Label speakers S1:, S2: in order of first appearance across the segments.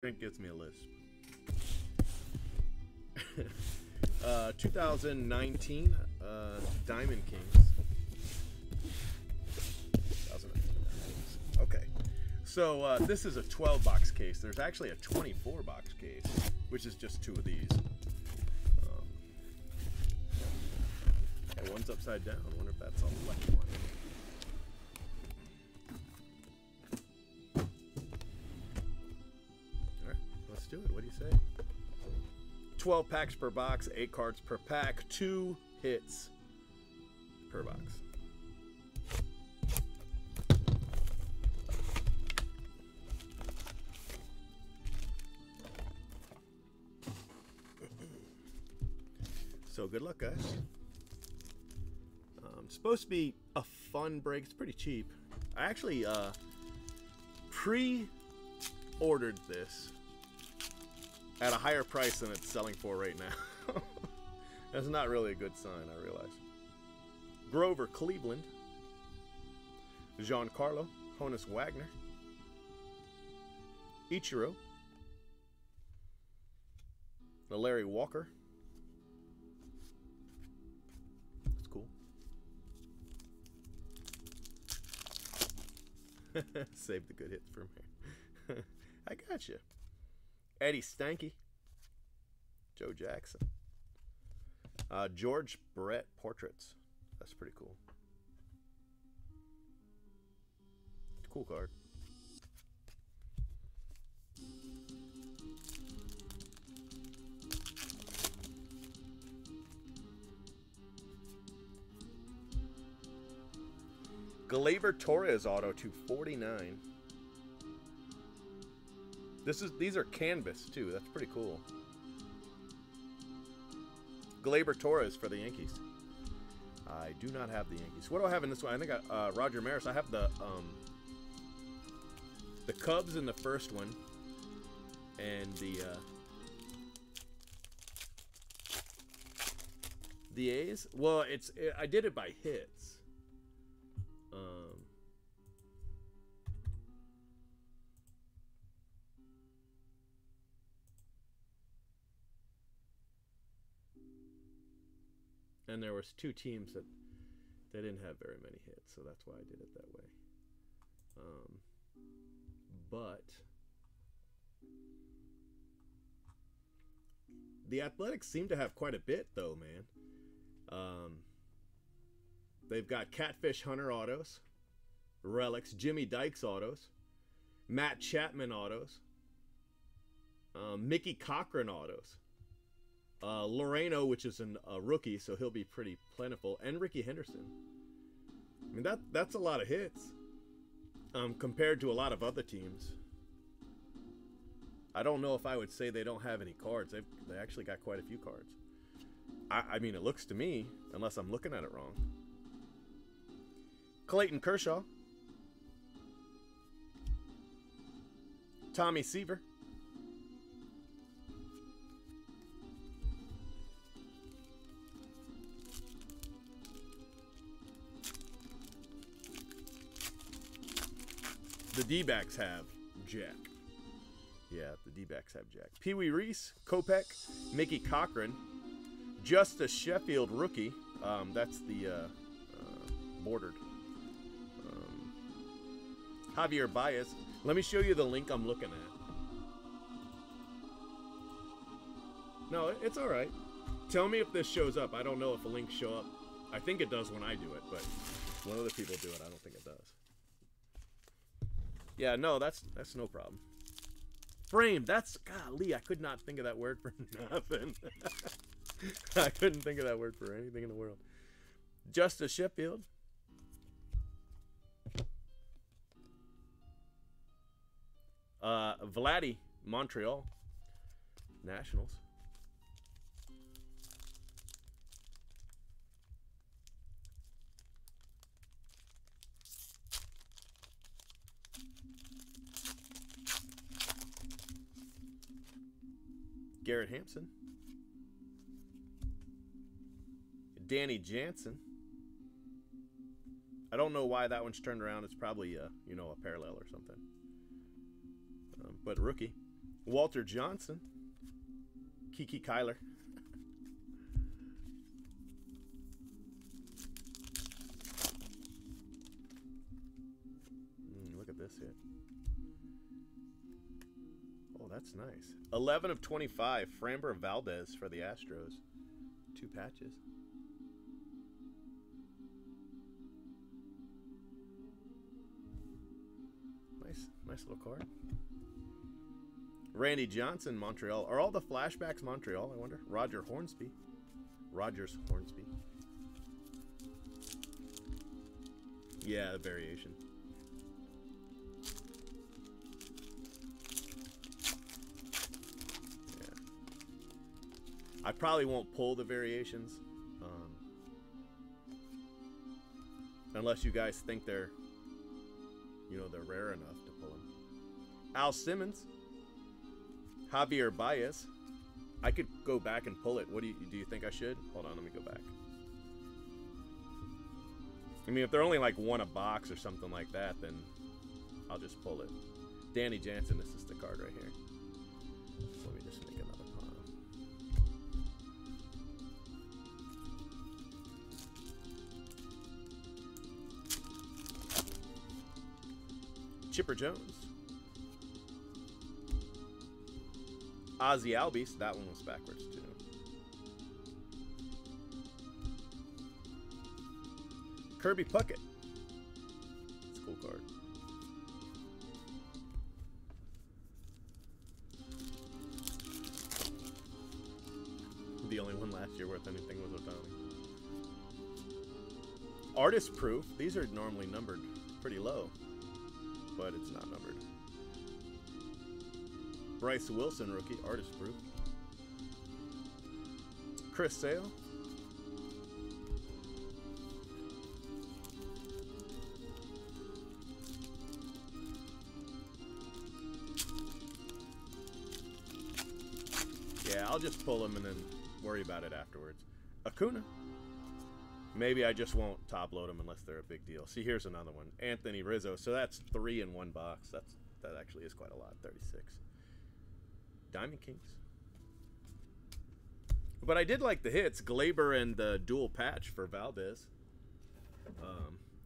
S1: Drink gets me a lisp. 2019 Diamond Kings. 2019 Diamond Kings. Okay. So this is a 12-box case. There's actually a 24-box case, which is just two of these. Yeah, one's upside down. I wonder if that's a lucky one. Let's do it. What do you say? 12 packs per box, 8 cards per pack, 2 hits per box. So good luck, guys. It's supposed to be a fun break. It's pretty cheap. I actually pre-ordered this at a higher price than it's selling for right now. That's not really a good sign, I realize. Grover Cleveland. Giancarlo. Honus Wagner. Ichiro. Larry Walker. That's cool. Save the good hits for me. I got you. Eddie Stanky, Joe Jackson, George Brett Portraits. That's pretty cool. Cool card. Gleyber Torres auto to 49. These are canvas too. That's pretty cool. Gleyber Torres for the Yankees. I do not have the Yankees. What do I have in this one? I think Roger Maris. I have the Cubs in the first one, and the A's. Well, I did it by hits. And there was 2 teams that they didn't have very many hits, so that's why I did it that way. But the Athletics seem to have quite a bit, though, man. They've got Catfish Hunter autos, relics, Jimmy Dykes autos, Matt Chapman autos, Mickey Cochran autos. Loreno, which is a rookie, so he'll be pretty plentiful, and Ricky Henderson. I mean, that's a lot of hits compared to a lot of other teams. I don't know if I would say they don't have any cards. They actually got quite a few cards. I mean, it looks to me, unless I'm looking at it wrong. Clayton Kershaw, Tommy Seaver, the D-backs have Jack. Yeah, the D-backs have Jack. Pee Wee Reese, Kopech, Mickey Cochran, Justice Sheffield rookie. That's the bordered. Javier Baez. Let me show you the link I'm looking at. No, it's all right. Tell me if this shows up. I don't know if a link show up. I think it does when I do it, but when other people do it, I don't think it does. Yeah, no, that's no problem. Frame, golly, I could not think of that word for nothing. I couldn't think of that word for anything in the world. Justice Sheffield. Vladdy, Montreal Nationals. Garrett Hampson. Danny Jansen. I don't know why that one's turned around. It's probably, a parallel or something. But rookie. Walter Johnson. Kiki Kyler. Look at this hit. Oh, that's nice. 11 of 25. Framber Valdez for the Astros. 2 patches. Nice little card. Randy Johnson, Montreal. Are all the flashbacks Montreal, I wonder? Roger Hornsby. Rogers Hornsby. Yeah, the variation. Yeah. I probably won't pull the variations. Unless you guys think they're, you know, they're rare enough to pull them. Al Simmons. Javier Baez. I could go back and pull it. What do you think I should? Hold on, let me go back. I mean, if they're only like one a box or something like that, then I'll just pull it. Danny Jansen, this is the card right here. Let me just make another pile. Chipper Jones. Ozzy Albies, that one was backwards too. Kirby Puckett. It's a cool card. The only one last year worth anything was Otani. Artist proof. These are normally numbered pretty low, but it's not numbered. Bryce Wilson, rookie, artist proof. Chris Sale. Yeah, I'll just pull them and then worry about it afterwards. Acuna. Maybe I just won't top load them unless they're a big deal. See, here's another one. Anthony Rizzo. So that's 3 in one box. That actually is quite a lot. 36. Diamond Kings. But I did like the hits. Glaber and the dual patch for Valdez.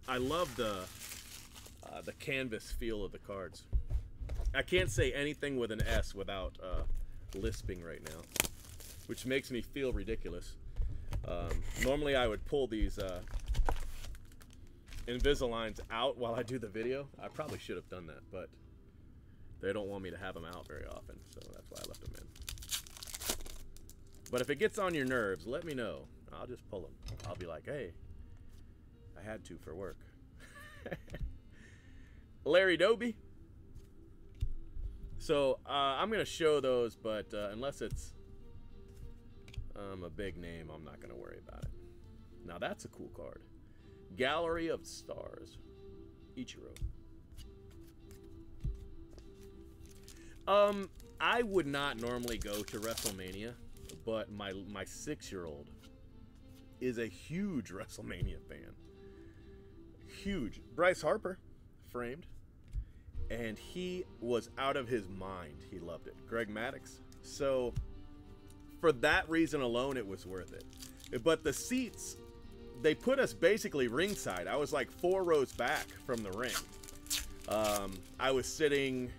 S1: I love the canvas feel of the cards. I can't say anything with an S without lisping right now, which makes me feel ridiculous. Normally I would pull these Invisaligns out while I do the video. I probably should have done that, but they don't want me to have them out very often, so that's why I left them in. But if it gets on your nerves, let me know. I'll just pull them. I'll be like, hey, I had to for work. Larry Doby. So I'm going to show those, but unless it's a big name, I'm not going to worry about it. Now that's a cool card. Gallery of Stars. Ichiro. I would not normally go to WrestleMania, but my 6-year-old is a huge WrestleMania fan. Huge. Bryce Harper, framed. And he was out of his mind. He loved it. Greg Maddux. So, for that reason alone, it was worth it. But the seats, they put us basically ringside. I was like 4 rows back from the ring. I was sitting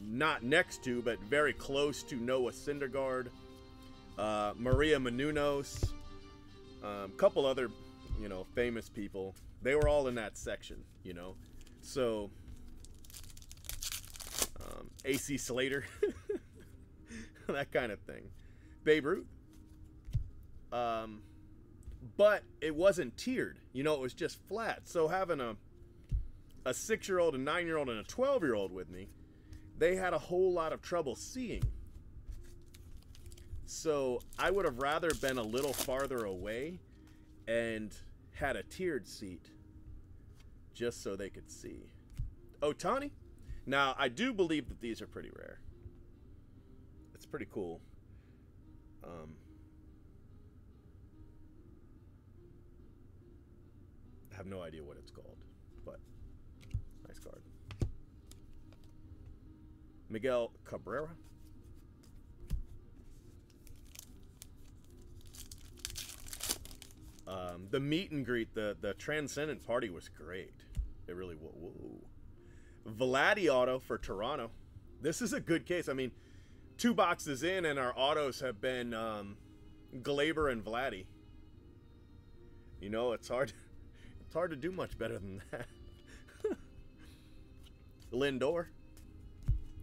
S1: not next to, but very close to Noah Syndergaard, Maria Menounos, a couple other, you know, famous people. They were all in that section, you know. So, AC Slater, that kind of thing. Babe Ruth. But it wasn't tiered. You know, it was just flat. So having a 6-year-old, a 9-year-old, and a 12-year-old with me, they had a whole lot of trouble seeing. So I would have rather been a little farther away and had a tiered seat just so they could see. Otani. Now, I do believe that these are pretty rare. It's pretty cool. I have no idea what it's called, but nice card. Miguel Cabrera. The meet and greet, the Transcendent party was great. It really was. Whoa. Vladdy auto for Toronto. This is a good case. I mean, 2 boxes in, and our autos have been Glaber and Vladdy. You know, it's hard to do much better than that. Lindor.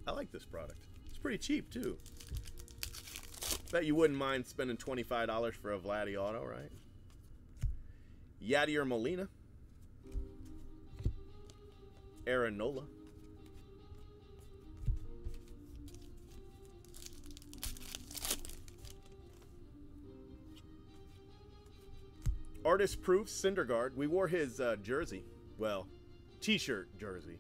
S1: I like this product. It's pretty cheap, too. Bet you wouldn't mind spending $25 for a Vladdy auto, right? Yadier Molina. Aaron Nola. Artist Proof Syndergaard. We wore his jersey. Well, t-shirt jersey.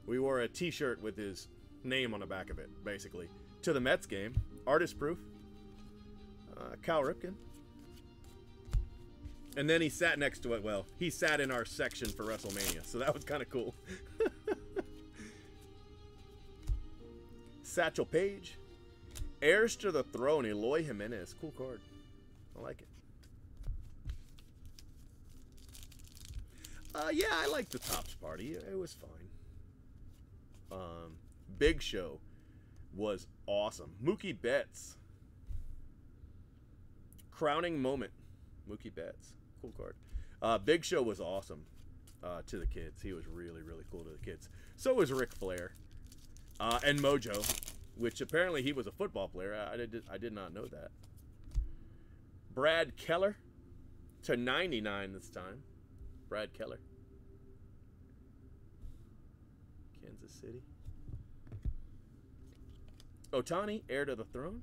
S1: We wore a t-shirt with his name on the back of it, basically, to the Mets game. Artist Proof. Cal Ripken. And then he sat next to it. Well, he sat in our section for WrestleMania, so that was kind of cool. Satchel Paige. Heirs to the Throne, Eloy Jimenez. Cool card. I like it. Yeah, I like the Topps party. It was fine. Big Show was awesome. Mookie Betts. Crowning moment. Mookie Betts. Cool card. Big Show was awesome to the kids. He was really, really cool to the kids. So was Ric Flair. And Mojo, which apparently he was a football player. I did not know that. Brad Keller to 99 this time. Brad Keller. Kansas City. Ohtani, heir to the throne.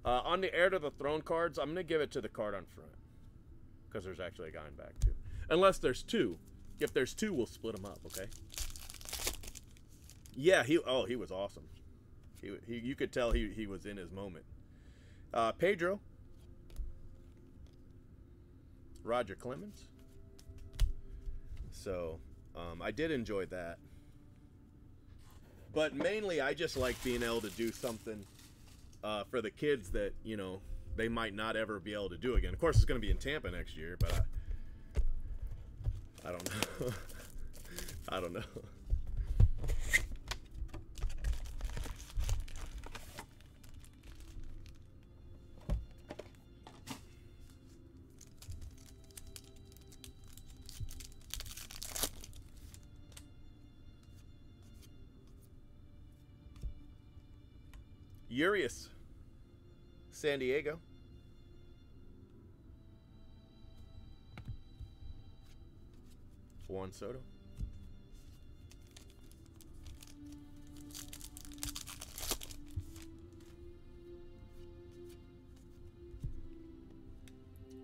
S1: On the heir to the throne cards, I'm going to give it to the card on front. Because there's actually a guy in back, too. Unless there's 2. If there's 2, we'll split them up, okay? Yeah, he was awesome. You could tell he was in his moment. Pedro. Roger Clemens. So, I did enjoy that. But mainly, I just like being able to do something for the kids that, you know, they might not ever be able to do again. Of course, it's going to be in Tampa next year, but I don't know. I don't know. Urias, San Diego. Juan Soto.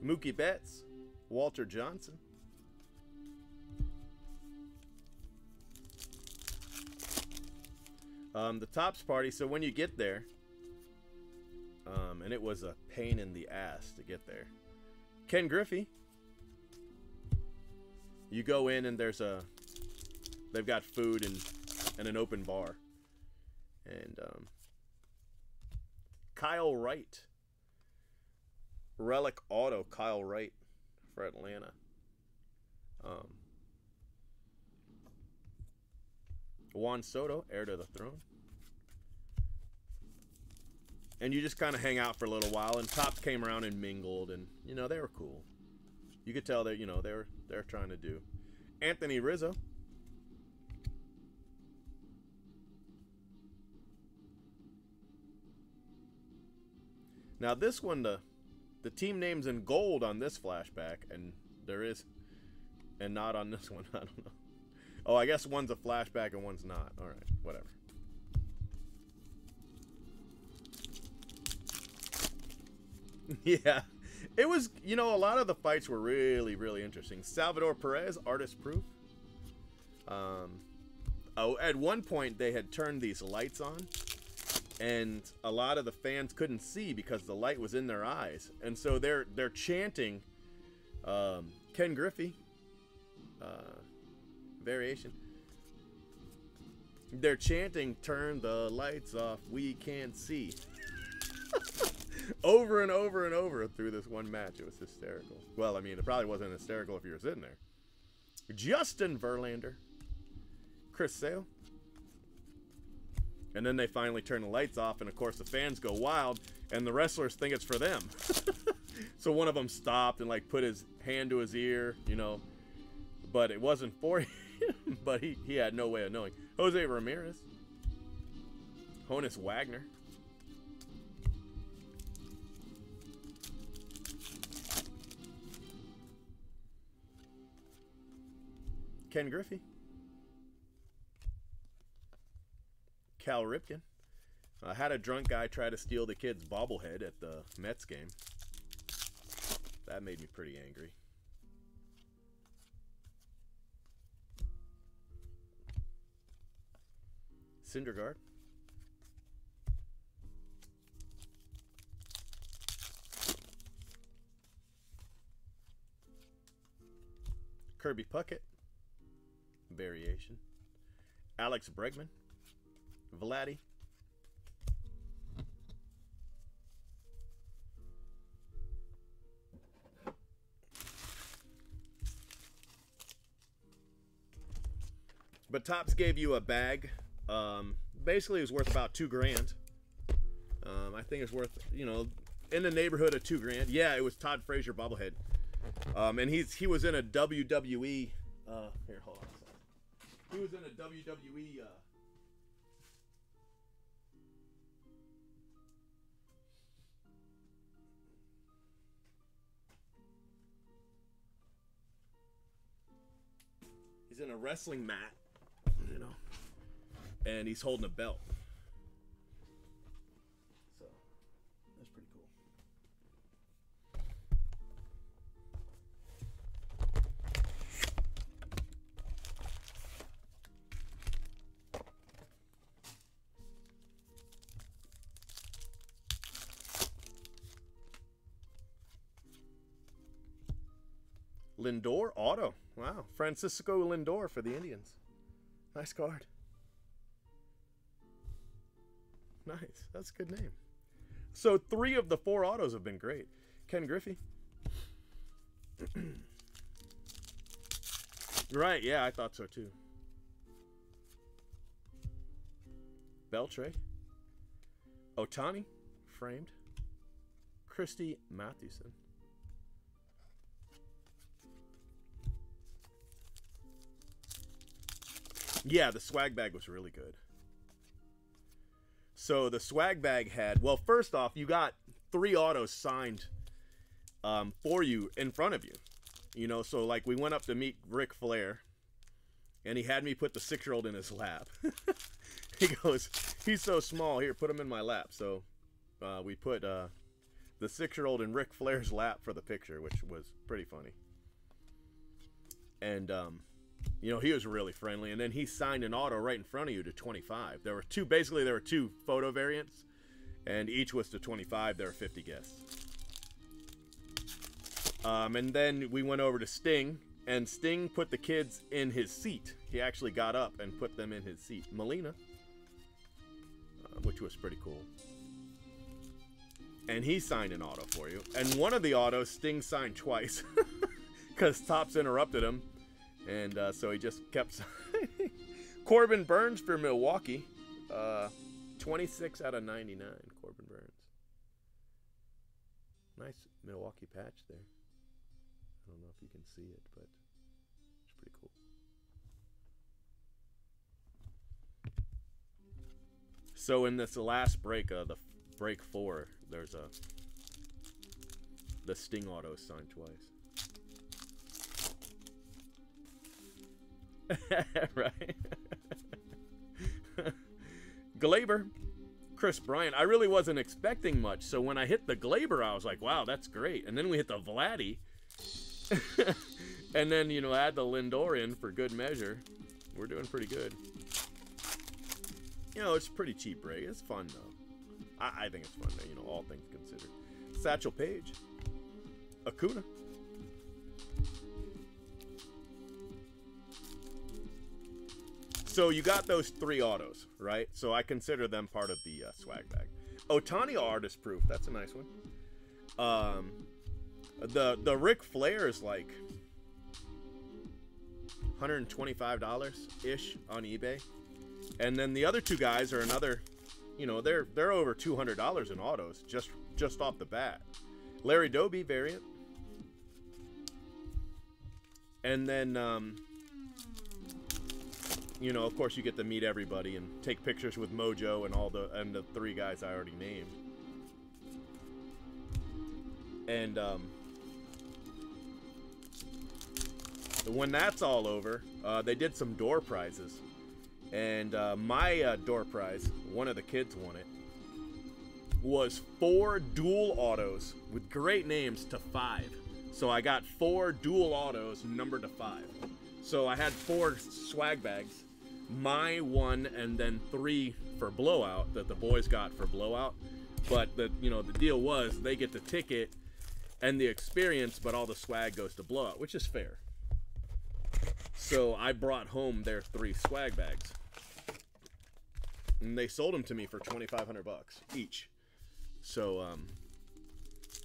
S1: Mookie Betts, Walter Johnson. The Topps party, so when you get there, and it was a pain in the ass to get there. Ken Griffey. You go in and they've got food and an open bar. And Kyle Wright. Relic Auto, Kyle Wright for Atlanta. Juan Soto, heir to the throne. And you just kind of hang out for a little while, and Topps came around and mingled, and you know they were cool. You could tell that, you know, they're trying to do. Anthony Rizzo. Now this one, the team name's in gold on this flashback, and there is, and not on this one. I don't know. Oh, I guess one's a flashback and one's not. All right, whatever. Yeah, it was, you know, a lot of the fights were really, really interesting. Salvador Perez, Artist Proof. Oh, at one point they had turned these lights on, and a lot of the fans couldn't see because the light was in their eyes, and so they're chanting Ken Griffey variation. They're chanting, "Turn the lights off, we can't see." over and over and over through this one match. It was hysterical. Well, I mean, it probably wasn't hysterical if you were sitting there. Justin Verlander. Chris Sale. And then they finally turn the lights off, and of course the fans go wild, and the wrestlers think it's for them. So one of them stopped and like put his hand to his ear, you know, but it wasn't for him. But he had no way of knowing. Jose Ramirez. Honus Wagner. Ken Griffey. Cal Ripken. Had a drunk guy try to steal the kid's bobblehead at the Mets game. That made me pretty angry. Syndergaard. Kirby Puckett. Variation. Alex Bregman. Vladdy. But Topps gave you a bag. Basically, it was worth about $2,000. I think it's worth, you know, in the neighborhood of $2,000. Yeah, it was Todd Frazier bobblehead. And he was in a WWE. Here, hold on a second. He was in a WWE. He's in a wrestling mat, you know, and he's holding a belt. So that's pretty cool. Lindor auto. Wow. Francisco Lindor for the Indians. Nice card. Nice. That's a good name. So 3 of the 4 autos have been great. Ken Griffey. Right. Yeah, I thought so too. Beltre. Otani. Framed. Christy Mathewson. Yeah, the swag bag was really good. So the swag bag had, well, first off, you got 3 autos signed for you in front of you. You know, so like we went up to meet Ric Flair, and he had me put the 6-year-old in his lap. He goes, he's so small, here, put him in my lap. So we put the 6-year-old in Ric Flair's lap for the picture, which was pretty funny. And, you know, he was really friendly, and then he signed an auto right in front of you to 25. There were 2 photo variants, and each was to 25. There were 50 guests. And then we went over to Sting, and Sting put the kids in his seat. He actually got up and put them in his seat. Molina, which was pretty cool. And he signed an auto for you. And one of the autos, Sting signed twice, because Topps interrupted him. And so he just kept signing. Corbin Burns for Milwaukee. 26 out of 99, Corbin Burns. Nice Milwaukee patch there. I don't know if you can see it, but it's pretty cool. So in this last break, the break 4, there's the Sting auto signed twice. Right. Glaber, Chris Bryant. I really wasn't expecting much, so when I hit the Glaber, I was like, wow, that's great. And then we hit the Vladdy. And then, you know, add the Lindor in for good measure. We're doing pretty good. You know, it's a pretty cheap break. It's fun, though. I think it's fun, though, you know, all things considered. Satchel Paige. Acuna. So you got those 3 autos, right? So I consider them part of the swag bag. Otani artist proof. That's a nice one. The Ric Flair is like $125-ish on eBay. And then the other two guys are another, you know, they're over $200 in autos just off the bat. Larry Doby variant. And then you know, of course you get to meet everybody and take pictures with Mojo and the three guys I already named. And when that's all over, they did some door prizes. And my door prize, one of the kids won it, was 4 dual autos with great names to 5. So I got 4 dual autos numbered to 5. So I had 4 swag bags, my 1 and then 3 for blowout that the boys got for blowout. But the deal was they get the ticket and the experience, but all the swag goes to blowout, which is fair. So I brought home their 3 swag bags, and they sold them to me for $2,500 each. So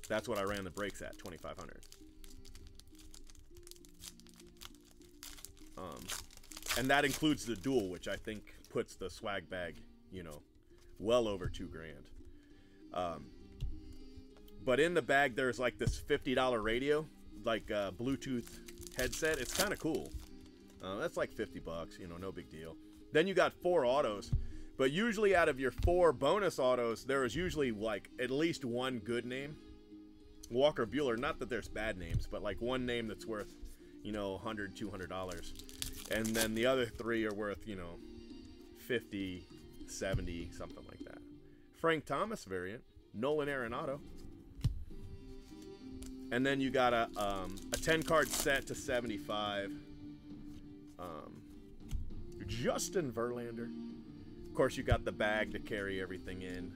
S1: that's what I ran the breaks at, $2,500. And that includes the dual, which I think puts the swag bag, you know, well over $2,000. But in the bag, there's like this $50 radio, like Bluetooth headset. It's kind of cool. That's like $50, you know, no big deal. Then you got 4 autos, but usually out of your 4 bonus autos, there is usually like at least 1 good name. Walker Buehler, not that there's bad names, but like 1 name that's worth, you know, $100, $200. And then the other 3 are worth, you know, 50, 70, something like that. Frank Thomas variant, Nolan Arenado. And then you got a 10-card set to 75. Justin Verlander. Of course, you got the bag to carry everything in.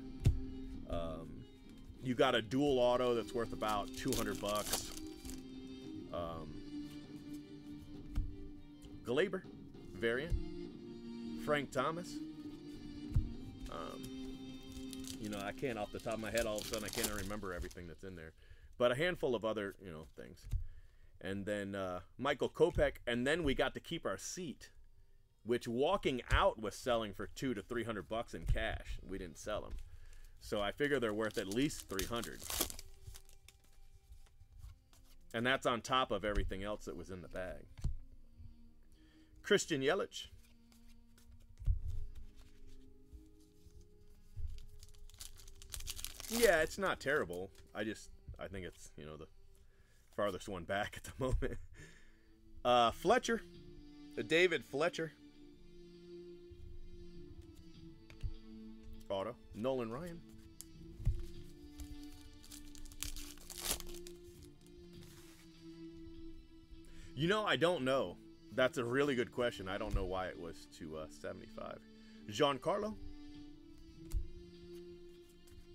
S1: You got a dual auto that's worth about $200. Glaber variant. Frank Thomas. You know, I can't off the top of my head, all of a sudden I can't remember everything that's in there. But a handful of other, you know, things. And then Michael Kopech, and then we got to keep our seat, which walking out was selling for $200 to $300 in cash. We didn't sell them. So I figure they're worth at least $300. And that's on top of everything else that was in the bag. Christian Yelich. Yeah, it's not terrible. I think it's, you know, the farthest one back at the moment. Fletcher. David Fletcher. Auto. Nolan Ryan. You know, I don't know. That's a really good question. I don't know why it was to 75. Giancarlo.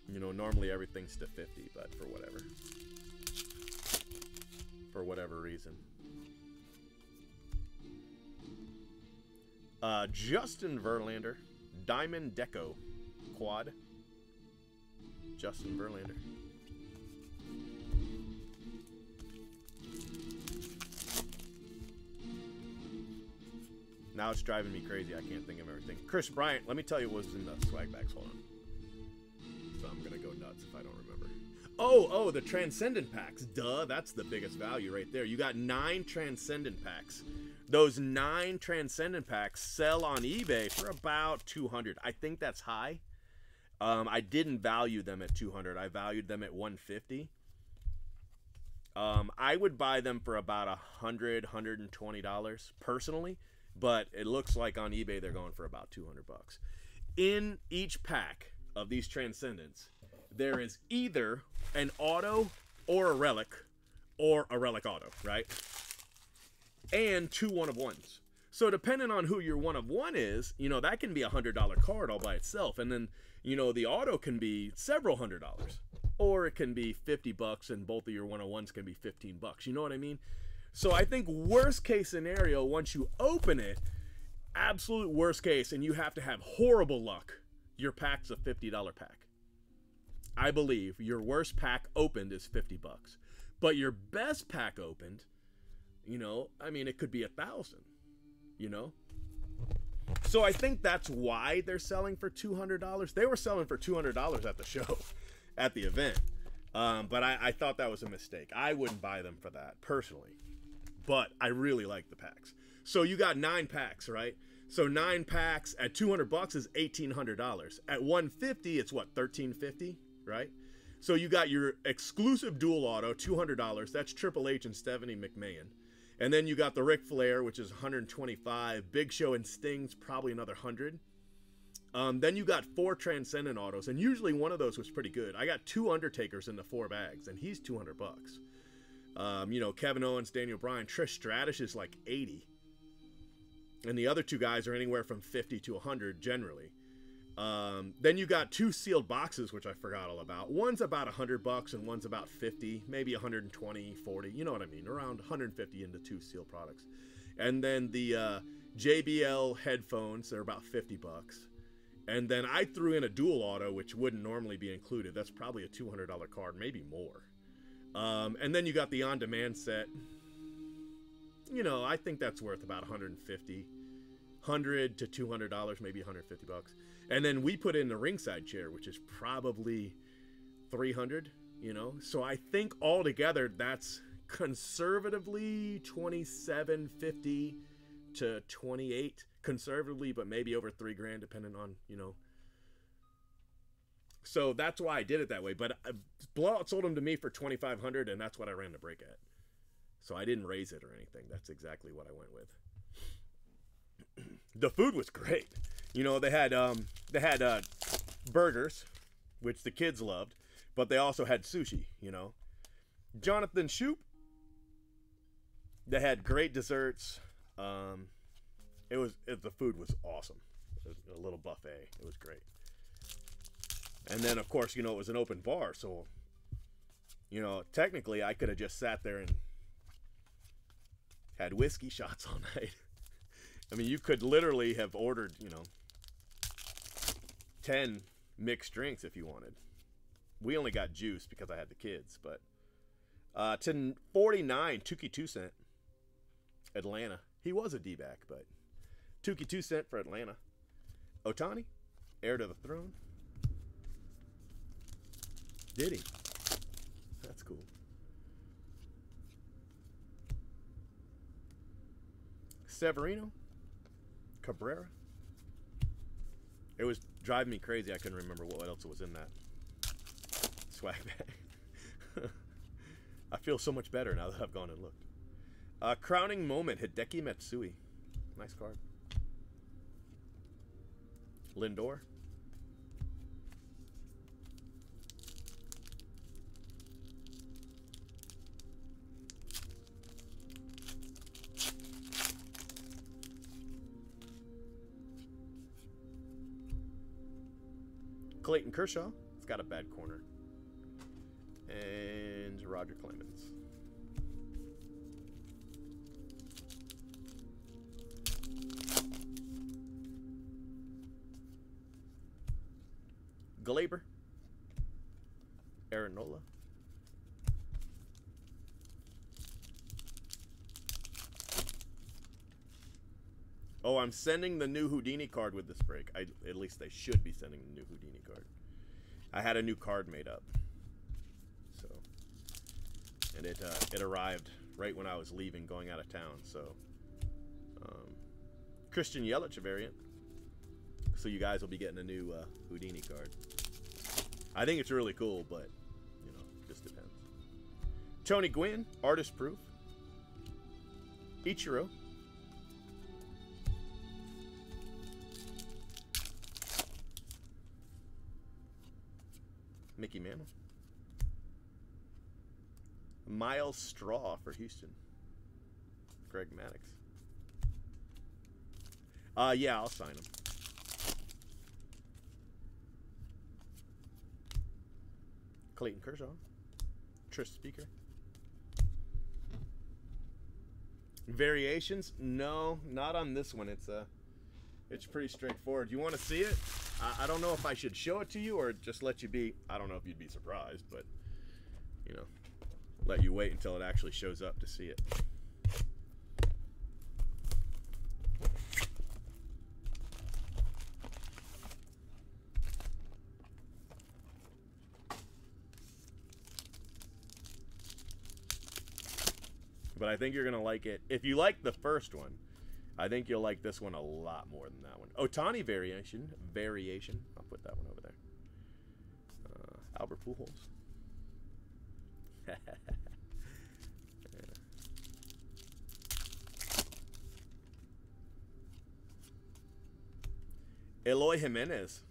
S1: You know, normally everything's to 50, but for whatever reason. Justin Verlander, Diamond Deco quad. Justin Verlander. Now it's driving me crazy. I can't think of everything. Chris Bryant, let me tell you what was in the swag bags. Hold on. So I'm going to go nuts if I don't remember. Oh, the Transcendent packs. Duh, that's the biggest value right there. You got 9 Transcendent packs. Those 9 Transcendent packs sell on eBay for about $200. I think that's high. I didn't value them at $200. I valued them at $150. I would buy them for about $100, $120 personally, but it looks like on eBay they're going for about $200. In each pack of these Transcendents, there is either an auto or a relic auto, right? And 2 1-of-1s. So depending on who your 1-of-1 is, you know, that can be a $100 card all by itself. And then, you know, the auto can be several $100. Or it can be $50 and both of your 1-of-1s can be $15. You know what I mean? So I think worst case scenario, once you open it, absolute worst case, and you have to have horrible luck, your pack's a $50 pack. I believe your worst pack opened is 50 bucks. But your best pack opened, you know, I mean, it could be 1,000, you know? So I think that's why they're selling for $200. They were selling for $200 at the show, at the event. But I thought that was a mistake. I wouldn't buy them for that, personally. But I really like the packs. So you got 9 packs, right? So 9 packs at 200 bucks is $1,800. At 150, it's what, $1,350, right? So you got your exclusive dual auto, $200. That's Triple H and Stephanie McMahon. And then you got the Ric Flair, which is $125. Big Show and Sting's probably another $100. Then you got 4 Transcendent autos, and usually one of those was pretty good. I got 2 Undertakers in the 4 bags, and he's 200 bucks. You know, Kevin Owens, Daniel Bryan, Trish Stratus is like 80. And the other 2 guys are anywhere from 50 to 100 generally. Then you got 2 sealed boxes, which I forgot all about. One's about 100 bucks and one's about 50, maybe 120, 40, you know what I mean, around 150 into 2 sealed products. And then the JBL headphones, they're about 50 bucks. And then I threw in a dual auto, which wouldn't normally be included. That's probably a $200 card, maybe more. And then you got the on-demand set. You know, I think that's worth about $150, $100 to $200, maybe 150 bucks. And then we put in the ringside chair, which is probably $300, you know. So I think altogether that's conservatively $2,750 to $28,000 conservatively, but maybe over $3,000 depending on, you know. So that's why I did it that way. But Blowout sold them to me for $2,500, and that's what I ran the break at. So I didn't raise it or anything. That's exactly what I went with. The food was great. You know, they had burgers, which the kids loved, but they also had sushi, you know. Jonathan Shoop, they had great desserts. The food was awesome. It was a little buffet. It was great. And then, of course, you know, it was an open bar, so, you know, technically I could have just sat there and had whiskey shots all night. I mean, you could literally have ordered, you know, 10 mixed drinks if you wanted. We only got juice because I had the kids, but 1049 Tukey 2 cent Atlanta. He was a D-back, but Tukey 2 cent for Atlanta. Otani, heir to the throne. Did he? That's cool. Severino, Cabrera. It was driving me crazy. I couldn't remember what else was in that swag bag. I feel so much better now that I've gone and looked. Crowning moment, Hideki Matsui. Nice card. Lindor. Clayton Kershaw. It's got a bad corner. And Roger Clemens. Glaber. Aaron Nola. Oh, I'm sending the new Houdini card with this break. At least they should be sending the new Houdini card. I had a new card made up. So, and it arrived right when I was leaving, going out of town. So, Christian Yelich, a variant. So you guys will be getting a new Houdini card. I think it's really cool, but, you know, just depends. Tony Gwynn, artist proof. Ichiro. Mickey Mantle. Miles Straw for Houston. Greg Maddux. Yeah, I'll sign him. Clayton Kershaw. Trish Speaker. Variations? No, not on this one. It's pretty straightforward. You want to see it? I don't know if I should show it to you or just let you be. I don't know if you'd be surprised, but, you know, let you wait until it actually shows up to see it. But I think you're going to like it. If you like the first one, I think you'll like this one a lot more than that one. Otani variation. I'll put that one over there. Albert Pujols. Yeah. Eloy Jimenez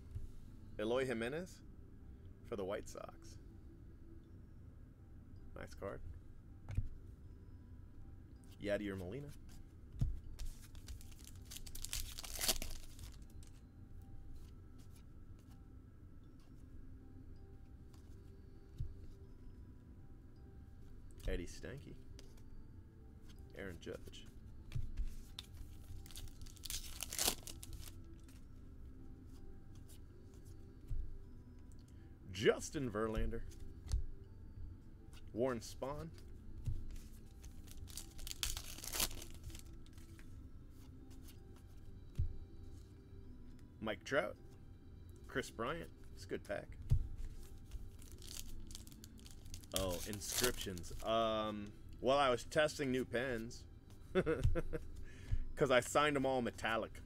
S1: for the White Sox. Nice card. Yadier Molina. Eddie Stanky. Aaron Judge. Justin Verlander. Warren Spahn. Mike Trout. Chris Bryant. It's a good pack. Oh, inscriptions. Well, I was testing new pens because I signed them all metallic.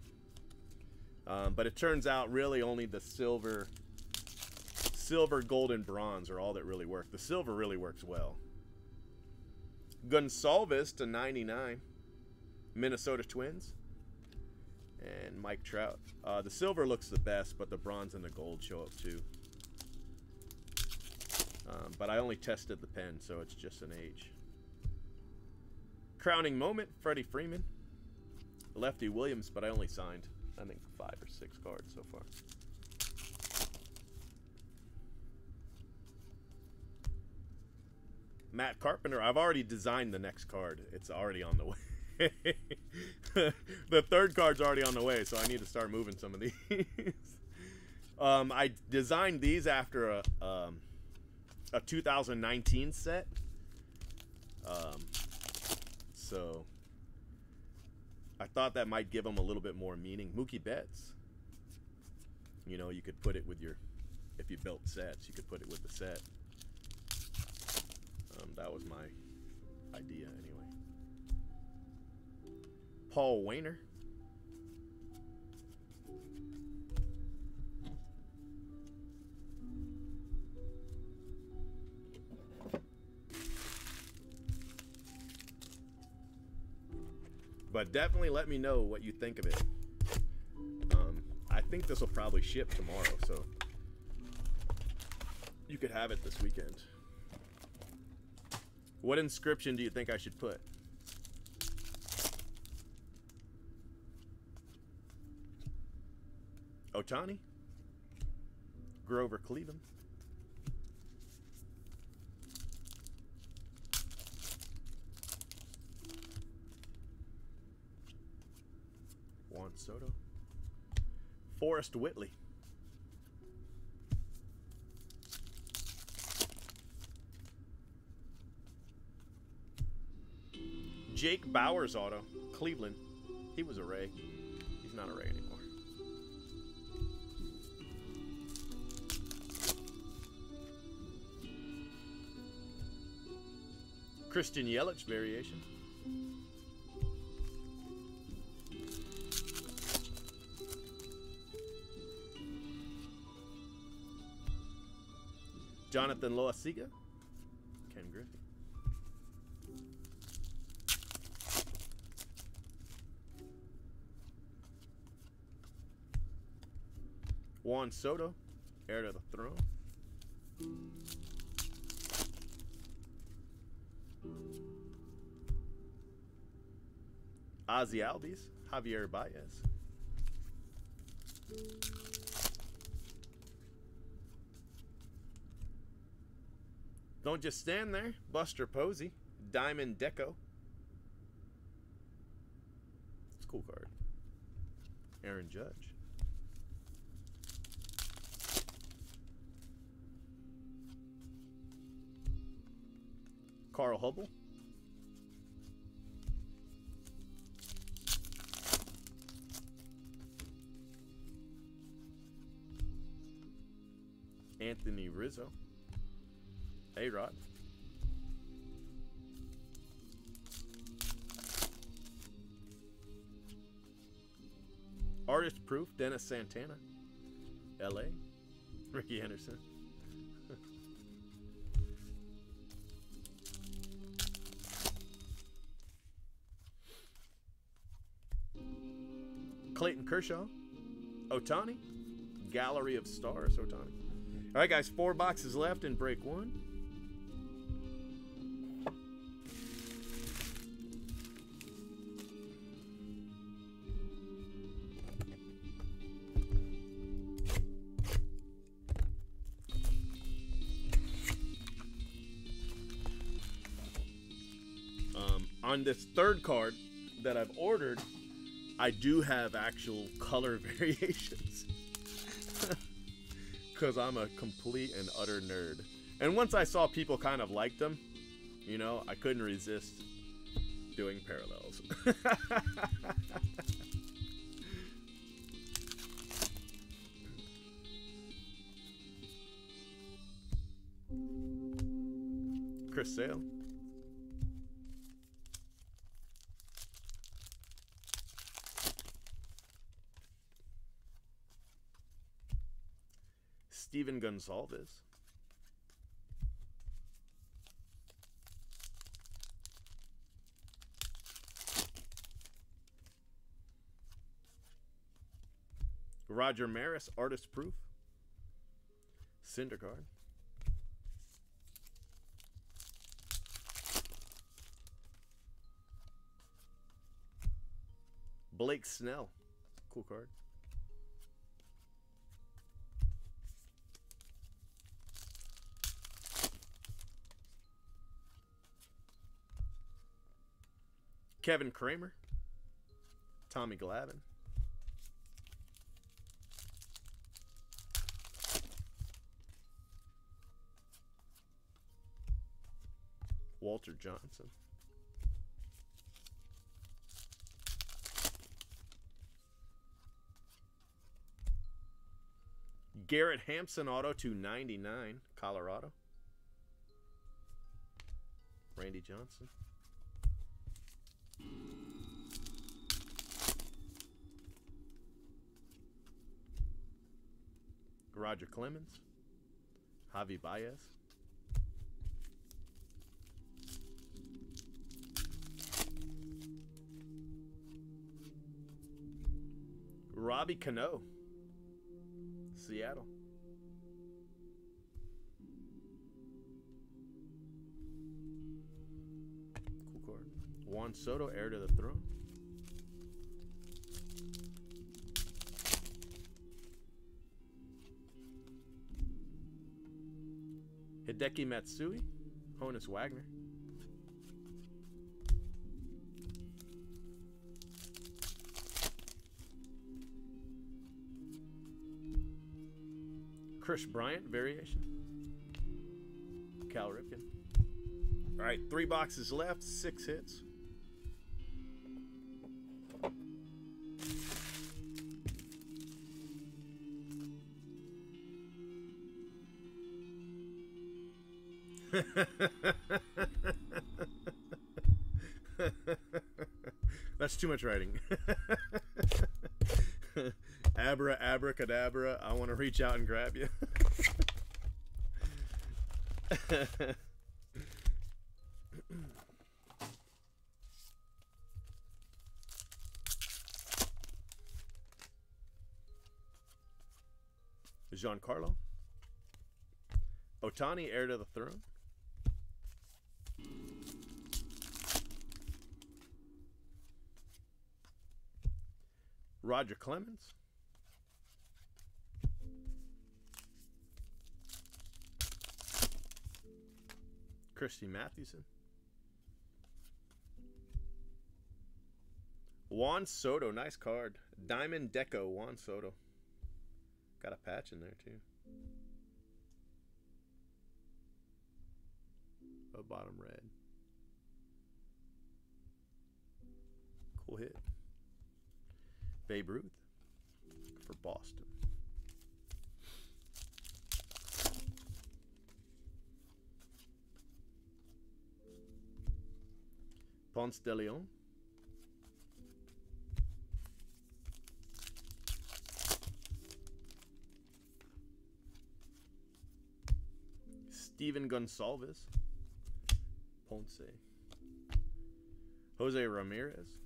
S1: But it turns out really only the silver, gold, and bronze are all that really work. The silver really works well. Gonsalves to 99. Minnesota Twins. And Mike Trout. The silver looks the best, but the bronze and the gold show up too. But I only tested the pen, so it's just an H. Crowning moment, Freddie Freeman. Lefty Williams, but I only signed, I think, 5 or 6 cards so far. Matt Carpenter. I've already designed the next card. It's already on the way. The third card's already on the way, so I need to start moving some of these. I designed these after a 2019 set. So I thought that might give them a little bit more meaning. Mookie Betts. You know, you could put it with your, if you built sets, you could put it with the set. That was my idea anyway. Paul Wainer. But definitely let me know what you think of it. I think this will probably ship tomorrow, so you could have it this weekend. What inscription do you think I should put? Otani? Grover Cleveland? Juan Soto? Forrest Whitley? Jake Bauers auto, Cleveland. He was a Ray. He's not a Ray anymore. Christian Yelich variation. Jonathan Loaisiga. Ken Griffey. Juan Soto, heir to the throne. Ozzy Albies, Javier Baez. Don't just stand there. Buster Posey, Diamond Deco. It's a cool card. Aaron Judge. Carl Hubble. Anthony Rizzo. A-Rod. Artist Proof, Dennis Santana. LA. Ricky Henderson. Clayton Kershaw. Ohtani. Gallery of Stars, Ohtani. All right, guys, 4 boxes left in break 1. On this third card that I've ordered, I do have actual color variations. Because I'm a complete and utter nerd. And once I saw people kind of liked them, you know, I couldn't resist doing parallels. Chris Sale. Steven Gonsalves. Roger Maris, Artist Proof. Syndergaard. Blake Snell. Cool card. Kevin Kramer. Tommy Glavine. Walter Johnson. Garrett Hampson auto to 99, Colorado. Randy Johnson. Roger Clemens. Javi Baez. Robbie Cano. Seattle. Cool card. Juan Soto, heir to the throne. Hideki Matsui, Honus Wagner. Chris Bryant variation. Cal Ripken. All right, 3 boxes left, 6 hits. That's too much writing. Abra, abracadabra, I want to reach out and grab you. Giancarlo. Ohtani, heir to the throne. Roger Clemens. Christy Mathewson. Juan Soto, nice card. Diamond Deco, Juan Soto. Got a patch in there too. A bottom red. Cool hit. Babe Ruth for Boston. Ponce de Leon. Steven Gonsalves. Ponce. Jose Ramirez.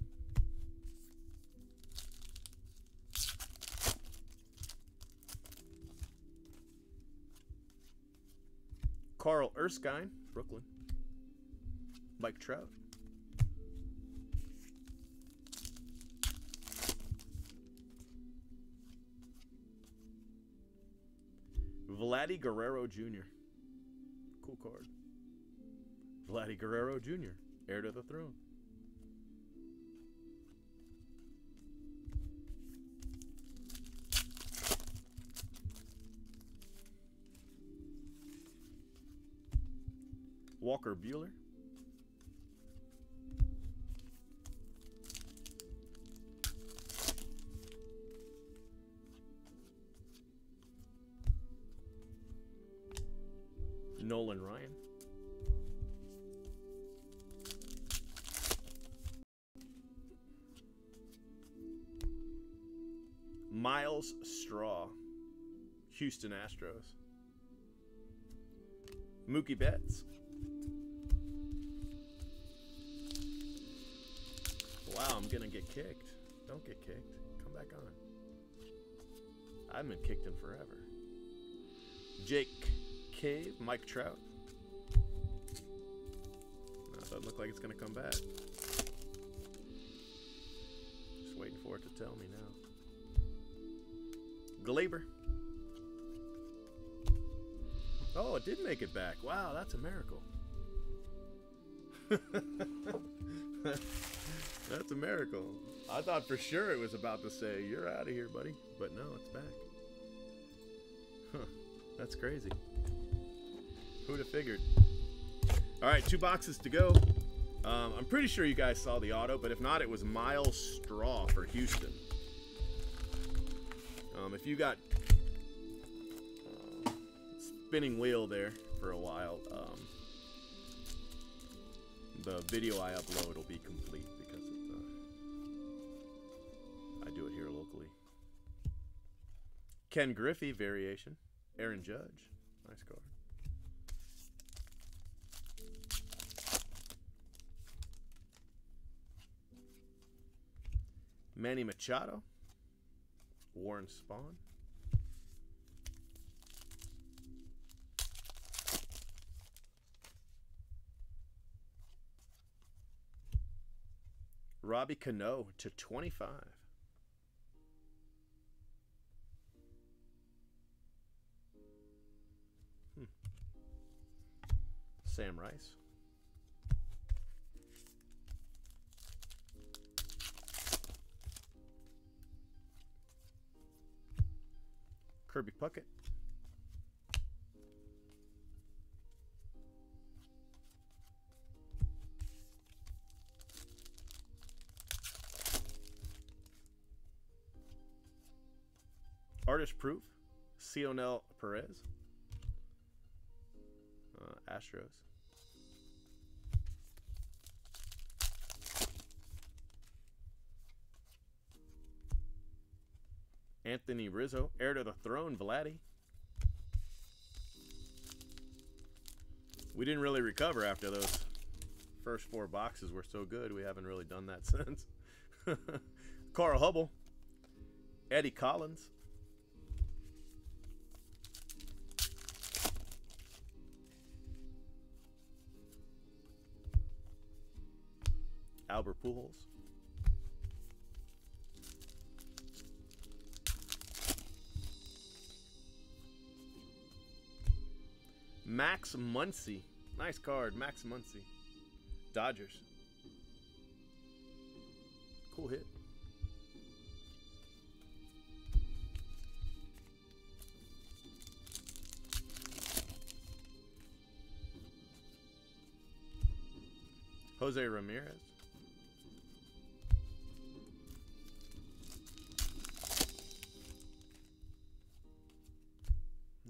S1: Carl Erskine, Brooklyn. Mike Trout. Vladdy Guerrero Jr. Cool card. Vladdy Guerrero Jr., heir to the throne. Walker Buehler. Nolan Ryan. Miles Straw, Houston Astros. Mookie Betts. Wow, I'm gonna get kicked. Don't get kicked. Come back on. I haven't been kicked in forever. Jake Cave, Mike Trout. No, it doesn't look like it's gonna come back. Just waiting for it to tell me now. Glaber. Oh, it did make it back. Wow, that's a miracle. That's a miracle. I thought for sure it was about to say, you're out of here, buddy. But no, it's back. Huh, that's crazy. Who'd have figured? All right, 2 boxes to go. I'm pretty sure you guys saw the auto, but if not, it was Miles Straw for Houston. If you got spinning wheel there for a while, the video I upload will be complete because I do it here locally. Ken Griffey variation. Aaron Judge. Nice card. Manny Machado. Warren Spahn. Robbie Cano /25. Sam Rice. Kirby Puckett. Artist Proof. Cionel Perez. Astros. Anthony Rizzo, heir to the throne, Vladdy. We didn't really recover after those first 4 boxes were so good. We haven't really done that since. Carl Hubble. Eddie Collins. Albert Pujols. Max Muncy. Nice card, Max Muncy. Dodgers. Cool hit. Jose Ramirez.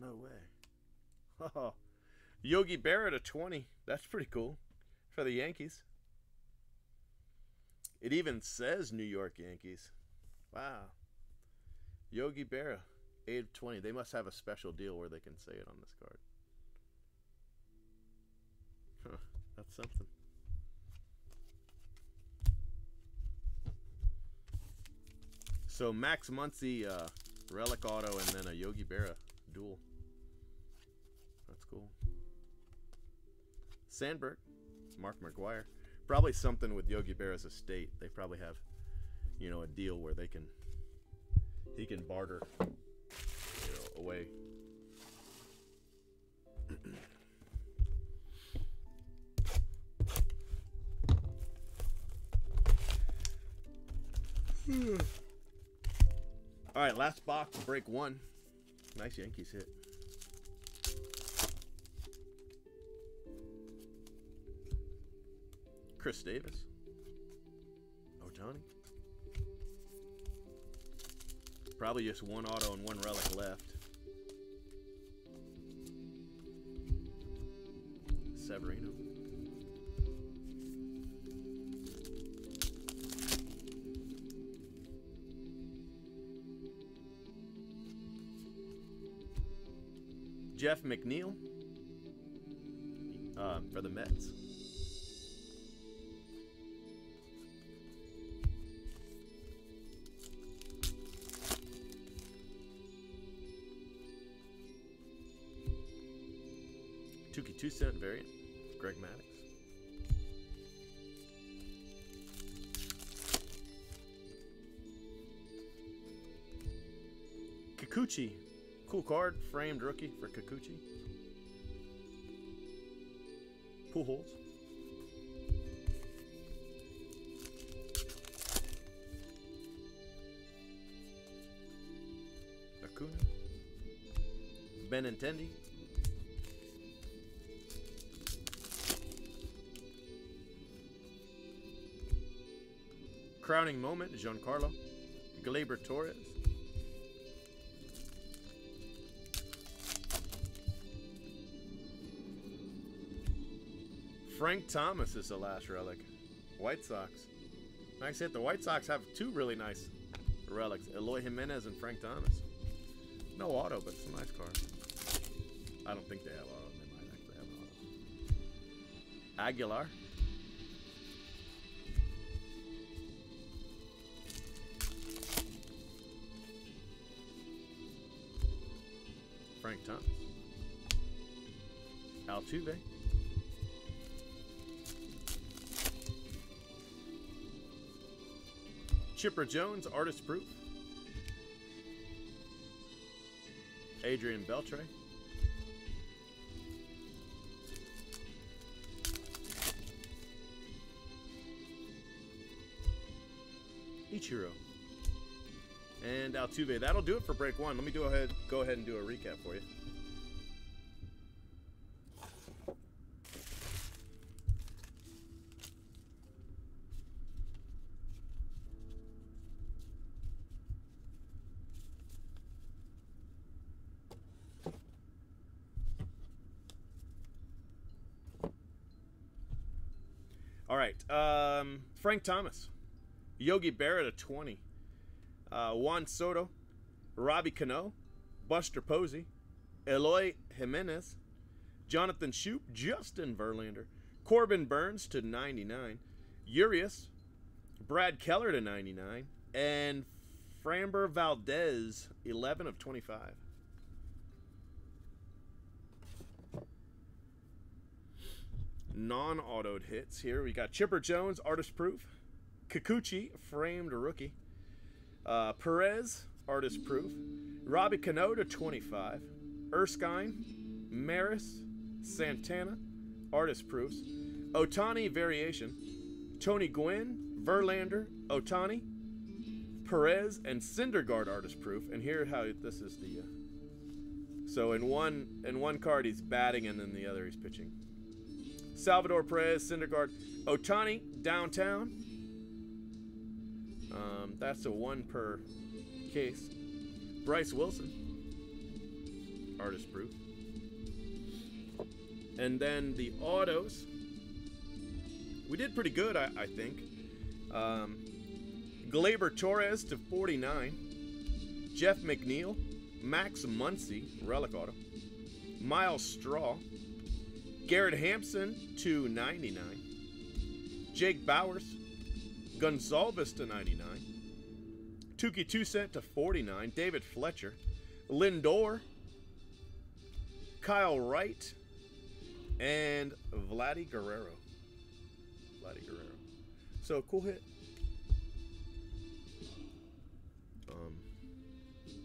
S1: No way. Oh, Yogi Berra to 20. That's pretty cool for the Yankees. It even says New York Yankees. Wow. Yogi Berra, 8 of 20. They must have a special deal where they can say it on this card. Huh, that's something. So Max Muncy relic auto and then a Yogi Berra duel. That's cool. Sandberg, Mark McGuire. Probably something with Yogi Berra's estate. They probably have, you know, a deal where they can, he can barter, you know, away. All right, last box, break one. Nice Yankees hit. Chris Davis. Ohtani. Probably just one auto and one relic left. Severino. Jeff McNeil for the Mets. Tukey 2-cent variant, Greg Maddux. Kikuchi. Cool card, framed rookie for Kikuchi. Pujols. Acuna. Benintendi. Crowning moment, Giancarlo. Gleyber Torres. Frank Thomas is the last relic. White Sox. Nice hit. The White Sox have two really nice relics. Eloy Jimenez and Frank Thomas. No auto, but it's a nice card. I don't think they have auto. They might actually have auto. Aguilar. Frank Thomas. Altuve. Chipper Jones, artist proof. Adrian Beltre. Ichiro. And Altuve. That'll do it for break one. Let me go ahead and do a recap for you. All right, Frank Thomas, Yogi Berra to 20, Juan Soto, Robbie Cano, Buster Posey, Eloy Jimenez, Jonathan Shoup, Justin Verlander, Corbin Burns to 99, Urias, Brad Keller to 99, and Framber Valdez, 11 of 25. Non-autoed hits here. We got Chipper Jones, artist proof. Kikuchi, framed rookie. Perez, artist proof. Robbie Cano to 25. Erskine, Maris, Santana, artist proofs. Ohtani variation. Tony Gwynn, Verlander, Ohtani, Perez, and Syndergaard artist proof. And here how this is the so in one card he's batting and then the other he's pitching. Salvador Perez, Syndergaard, Ohtani, downtown. That's a 1 per case. Bryce Wilson. artist proof. And then the autos, we did pretty good, I think. Gleyber Torres to 49. Jeff McNeil, Max Muncy, relic auto. Miles Straw. Garrett Hampson to 99. Jake Bowers. Gonzalez to 99. Tuki Toussaint to 49. David Fletcher. Lindor. Kyle Wright. And Vladdy Guerrero. So, cool hit.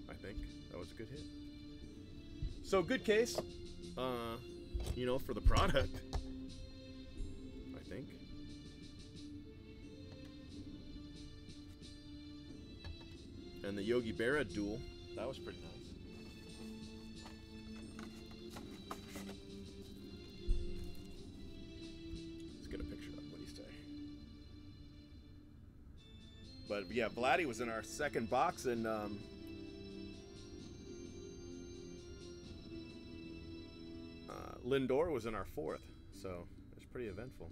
S1: I think that was a good hit. So, good case. You know, for the product. I think. And the Yogi Berra duel. That was pretty nice. Let's get a picture of what he say. But yeah, Vladdy was in our second box, and Lindor was in our fourth, so it was pretty eventful.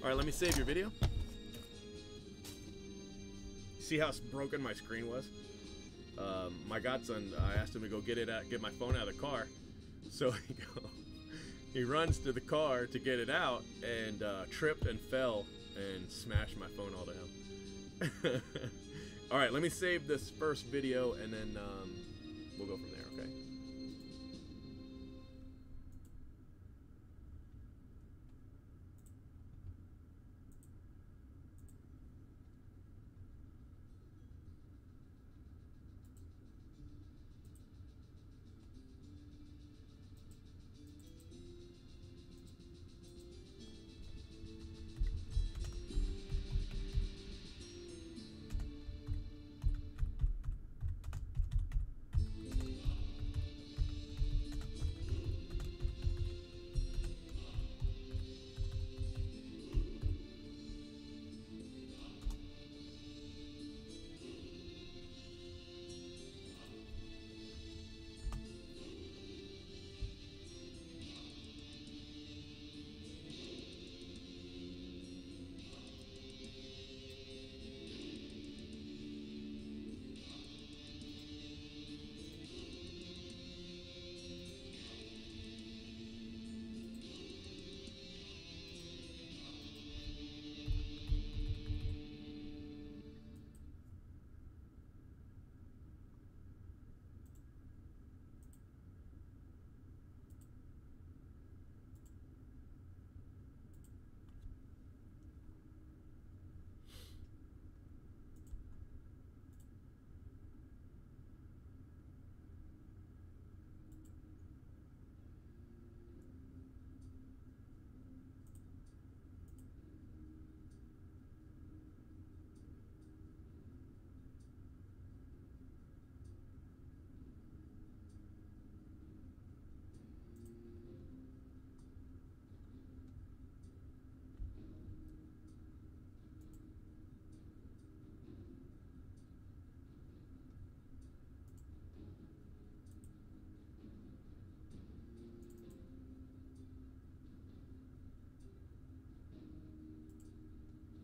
S1: All right, let me save your video. See how broken my screen was? My godson, I asked him to go get my phone out of the car. So he runs to the car to get it out and tripped and fell and smashed my phone all down. All right, let me save this first video and then we'll go from there, okay?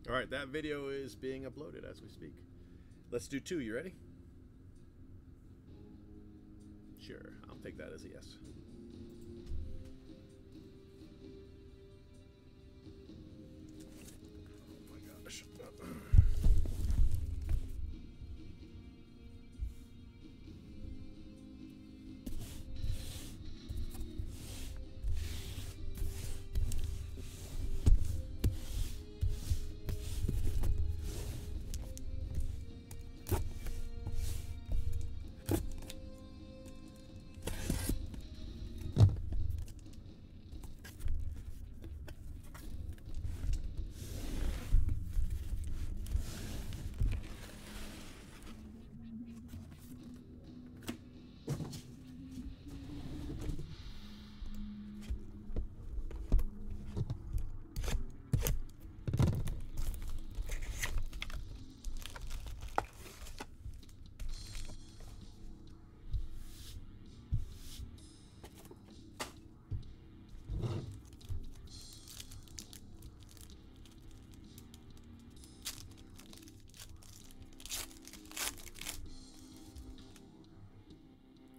S1: All right, that video is being uploaded as we speak. Let's do 2. You ready? Sure, I'll take that as a yes. Oh my gosh.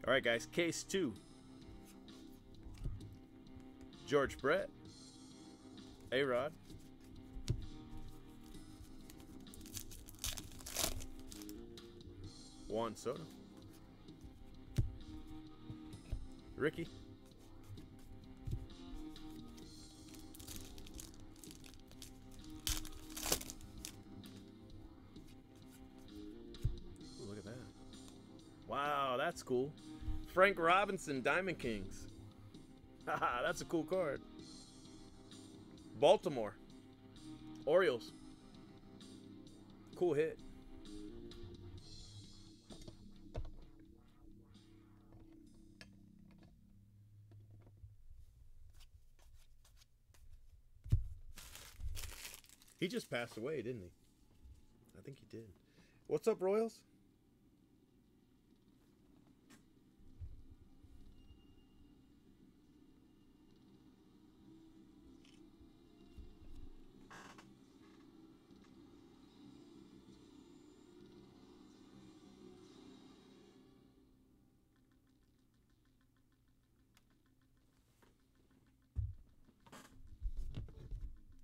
S1: All right, guys. Case 2. George Brett. A-Rod. Juan Soto. Ricky. Ooh, look at that. Wow, that's cool. Frank Robinson, Diamond Kings. Haha, that's a cool card. Baltimore. Orioles. Cool hit. He just passed away, didn't he? I think he did. What's up, Royals?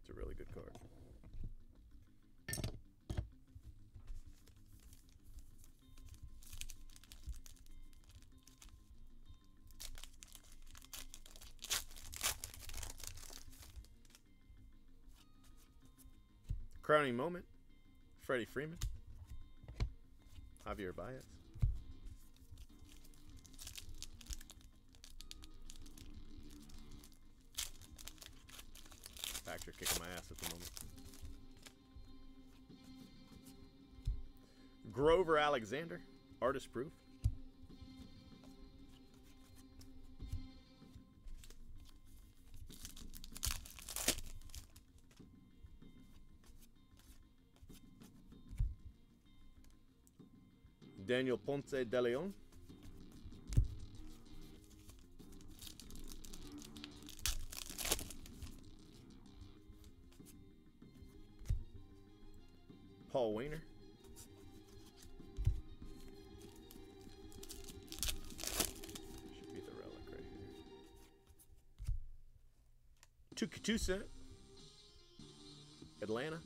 S1: It's a really good card. Crowning moment. Freddie Freeman. Javier Baez. Packs are kicking my ass at the moment. Grover Alexander. Artist proof. Daniel Ponce de Leon. Paul Wainer. Should be the relic right here. Tusa. Atlanta.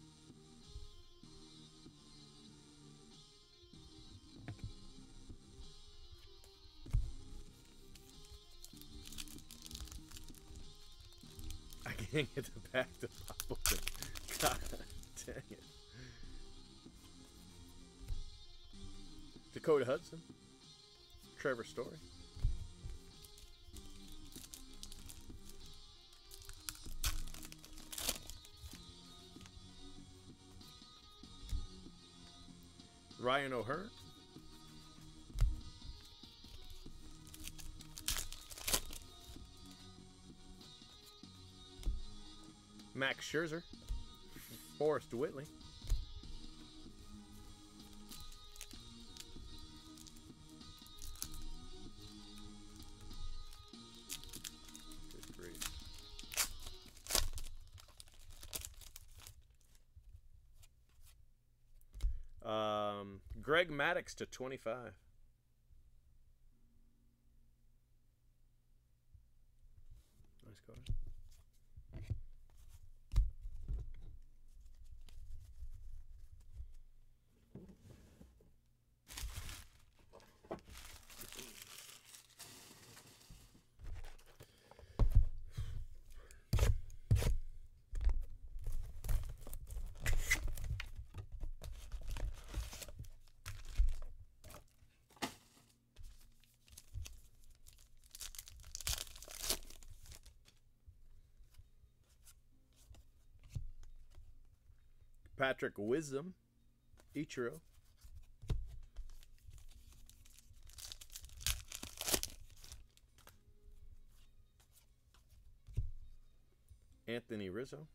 S1: I can't get the back to pop open. God dang it. Dakota Hudson. Trevor Story. Ryan O'Hearn. Max Scherzer. Forrest Whitley. Good grief. Greg Maddux to 25. Nice card. Patrick Wisdom, Ichiro. Anthony Rizzo.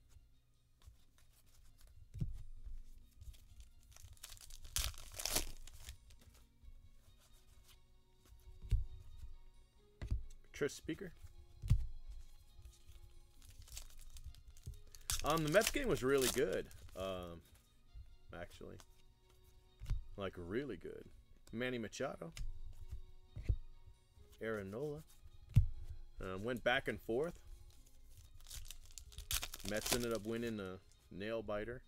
S1: Tris Speaker. The Mets game was really good. Actually, like really good. Manny Machado. Aaron Nola. Went back and forth. Mets ended up winning a nail biter,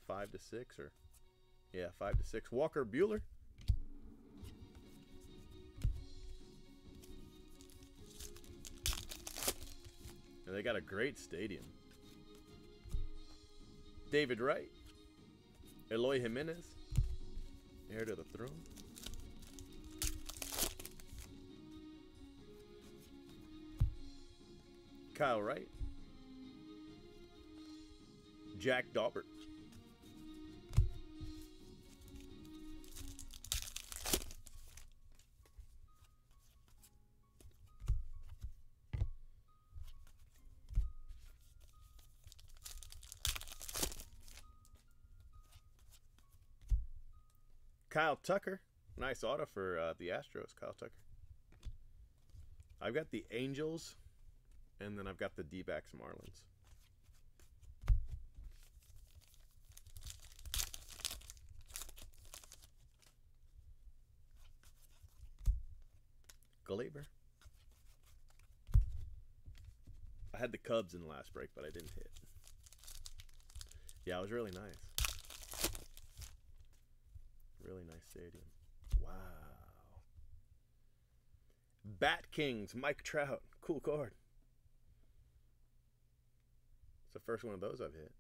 S1: 5-6, or yeah, 5-6. Walker Buehler. And they got a great stadium. David Wright. Eloy Jimenez. Heir to the throne. Kyle Wright. Jack Daubert. Kyle Tucker. Nice auto for the Astros, Kyle Tucker. I've got the Angels, and then I've got the D-backs Marlins. Glaber. I had the Cubs in the last break, but I didn't hit. Yeah, it was really nice. Really nice stadium. Wow. Bat Kings, Mike Trout. Cool card. It's the first one of those I've hit.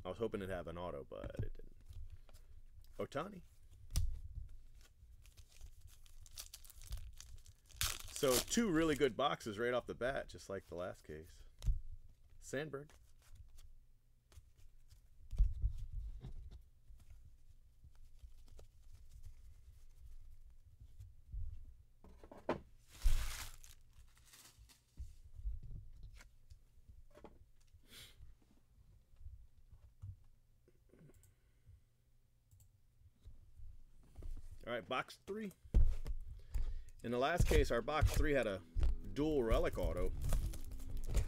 S1: I was hoping it'd have an auto, but it didn't. Ohtani. So 2 really good boxes right off the bat, just like the last case. Sandberg. All right, box 3. In the last case, our box 3 had a dual relic auto,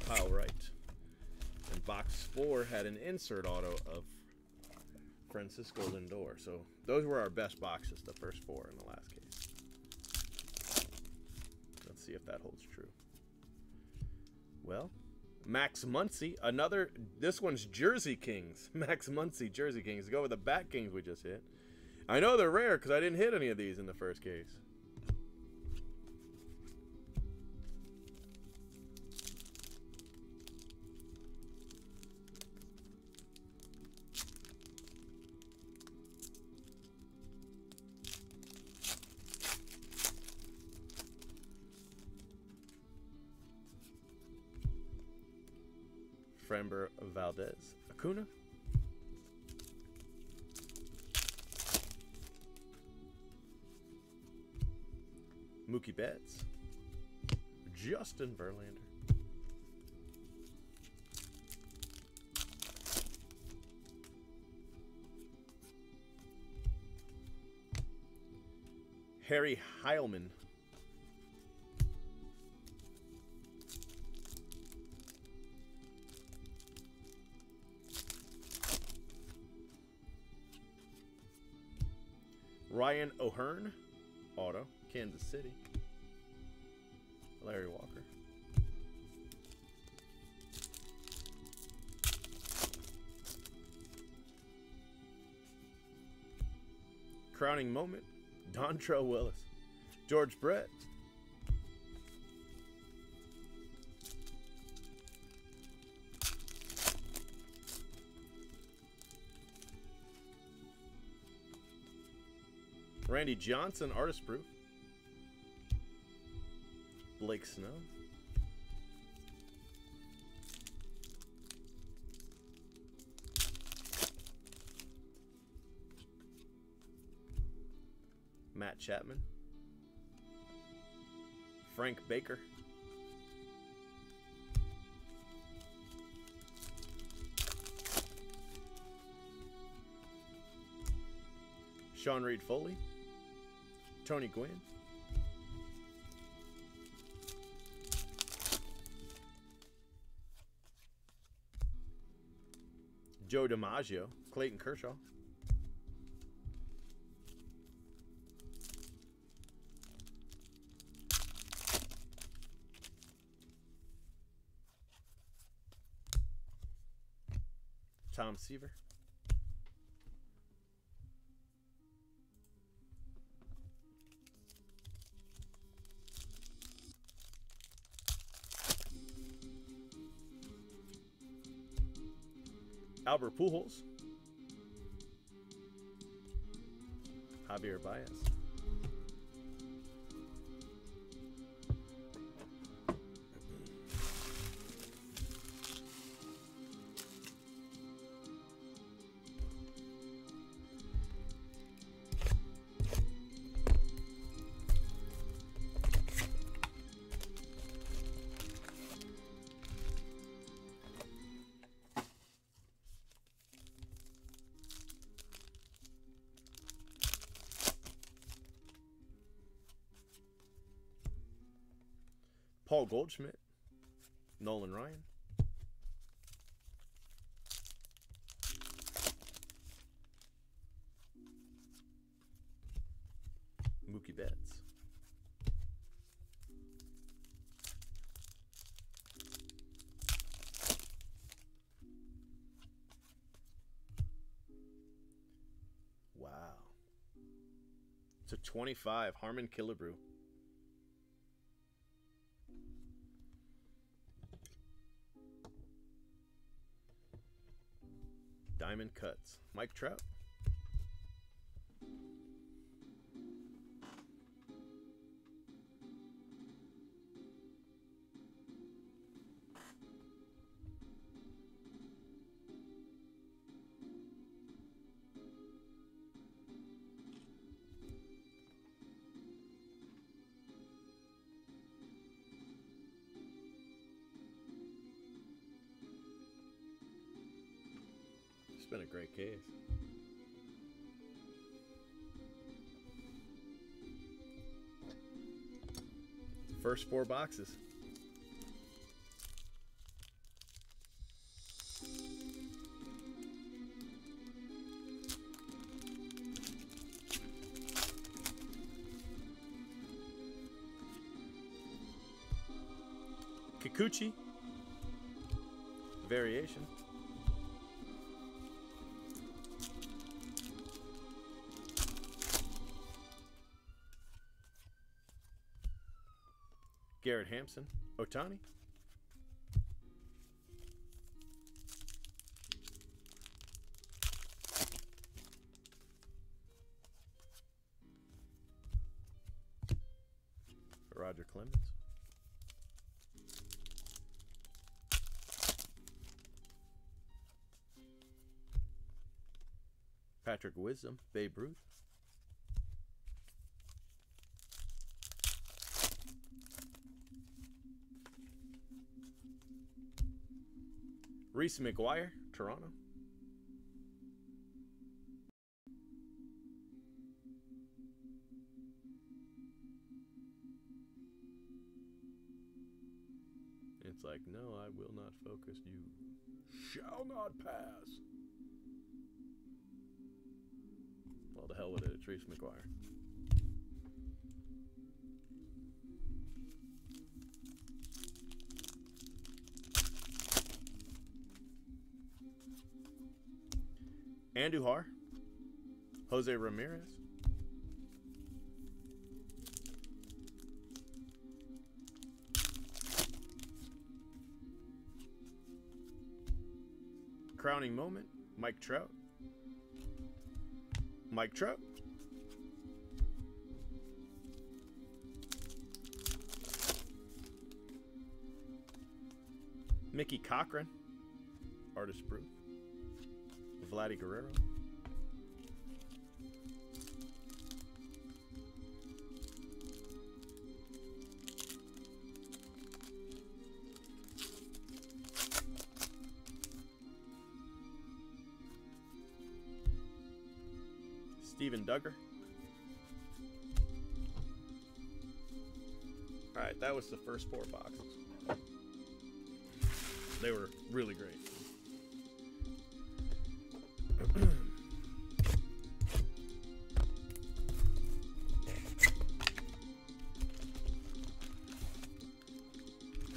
S1: Kyle Wright. And box 4 had an insert auto of Francisco Lindor. So those were our best boxes, the first 4 in the last case. Let's see if that holds true. Well, Max Muncy, another, this one's Jersey Kings. Max Muncy, Jersey Kings. Go with the Bat Kings we just hit. I know they're rare because I didn't hit any of these in the first case. Framber Valdez. Acuna. Mookie Betts. Justin Verlander. Harry Heilman. Ryan O'Hearn, auto, Kansas City. Larry Walker. Crowning moment, Dontrelle Willis. George Brett. Randy Johnson, artist proof. Blake Snow. Matt Chapman. Frank Baker. Sean Reed Foley. Tony Gwynn. Joe DiMaggio. Clayton Kershaw. Tom Seaver. Albert Pujols. Javier Baez. Paul Goldschmidt, Nolan Ryan, Mookie Betts, wow, it's a 25, Harmon Killebrew. Diamond Cuts, Mike Trout. It's been a great case. First 4 boxes. Kikuchi. Variation. Garrett Hampson, Ohtani. Roger Clemens. Patrick Wisdom, Babe Ruth. Reese McGuire, Toronto. It's like, no, I will not focus. You shall not pass. Well, the hell with it. It's Reese McGuire. Andujar, Jose Ramirez, crowning moment, Mike Trout, Mickey Cochran, artist proof. Vladdy Guerrero. Steven Duggar. All right, that was the first 4 boxes. They were really great.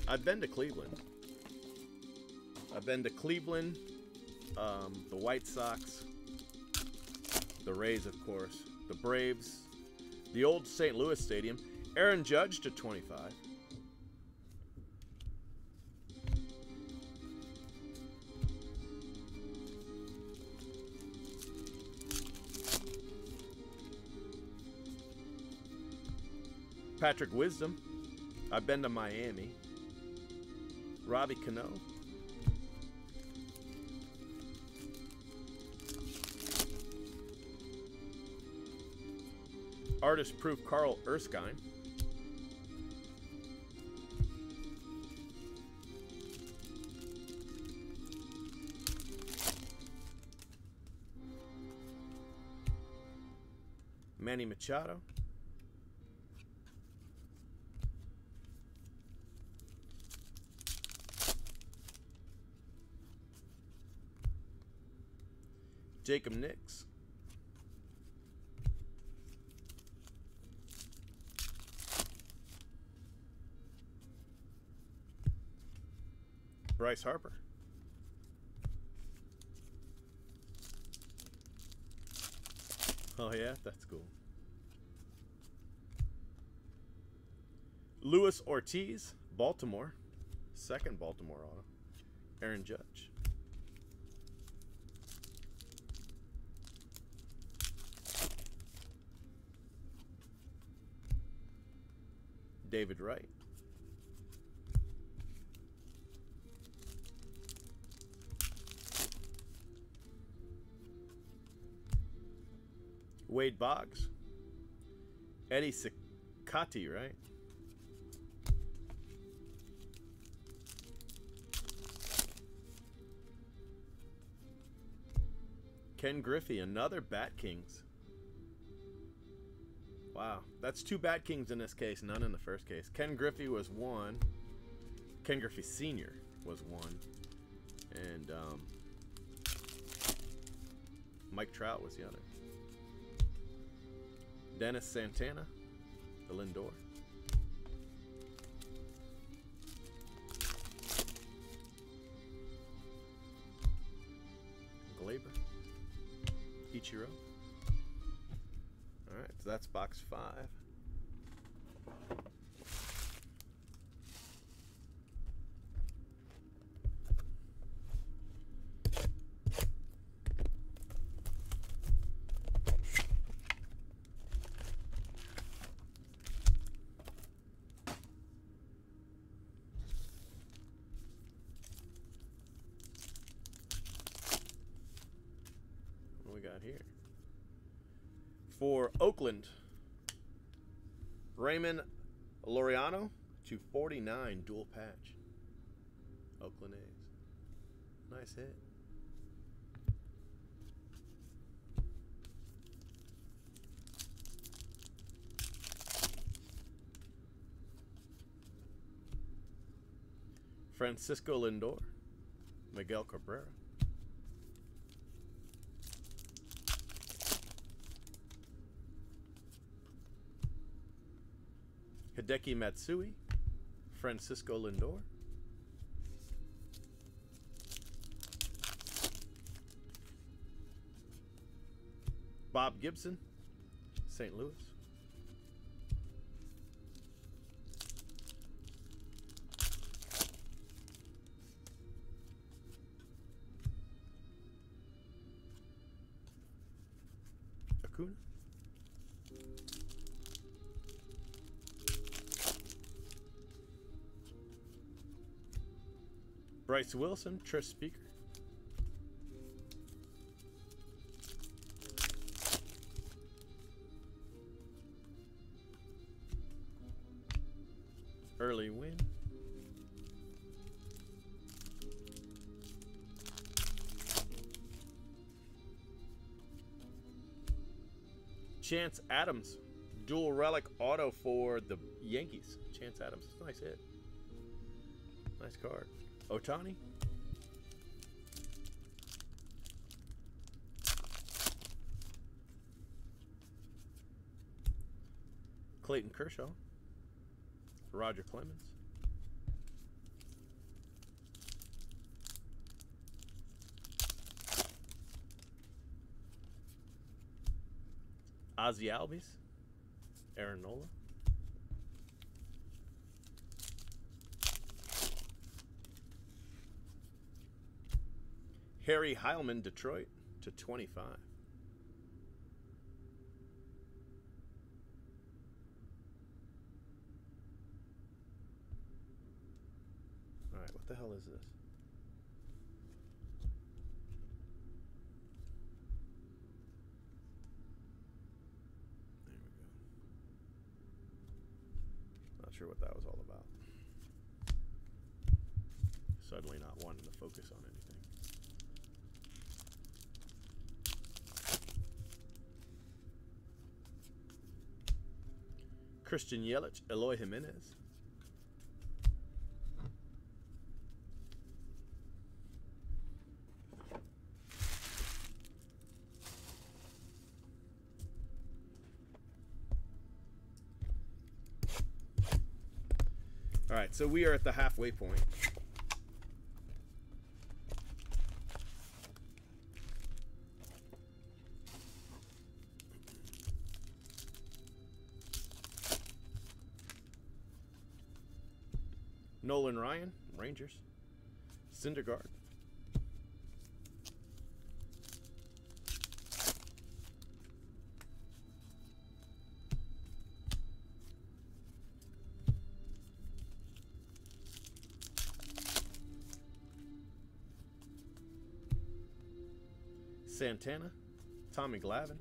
S1: I've been to Cleveland. the White Sox, the Rays, of course, the Braves, the old St. Louis Stadium, Aaron Judge to 25. Patrick Wisdom, I've been to Miami. Robbie Cano. Artist proof Carl Erskine. Manny Machado. Jacob Nix. Bryce Harper. Oh yeah, that's cool. Luis Ortiz, Baltimore. Second Baltimore auto. Aaron Judge. David Wright. Wade Boggs. Eddie Cicotte, right? Ken Griffey, another Bat Kings. Wow, that's 2 Bat Kings in this case, none in the first case. Ken Griffey was 1. Ken Griffey Sr. was 1. And Mike Trout was the other. Dennis Santana, the Lindor. Glaber. Ichiro. Alright, so that's box 5. What we got here? For Oakland, Raymond Laureano to 49 dual patch. Oakland A's. Nice hit. Francisco Lindor, Miguel Cabrera. Hideki Matsui, Francisco Lindor. Bob Gibson, St. Louis. Acuna. Bryce Wilson, Trish Speaker. Early win. Chance Adams, dual relic auto for the Yankees. Chance Adams, nice hit. Nice card. Ohtani. Clayton Kershaw. Roger Clemens. Ozzy Albies. Aaron Nola. Harry Heilman, Detroit, to 25. All right, what the hell is this? There we go. Not sure what that was all about. Suddenly not wanting to focus on anything. Christian Yelich, Eloy Jimenez. All right, so we are at the halfway point. Nolan Ryan, Rangers. Syndergaard. Santana, Tommy Glavine.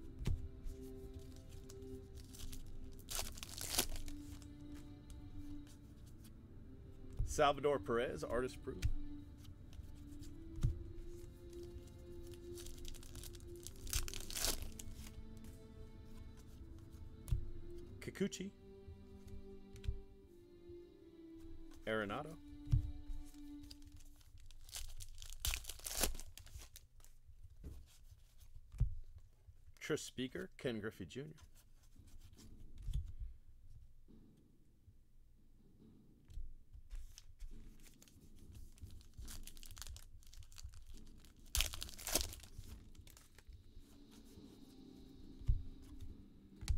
S1: Salvador Perez, artist proof. Kikuchi. Arenado. Tris Speaker, Ken Griffey Jr.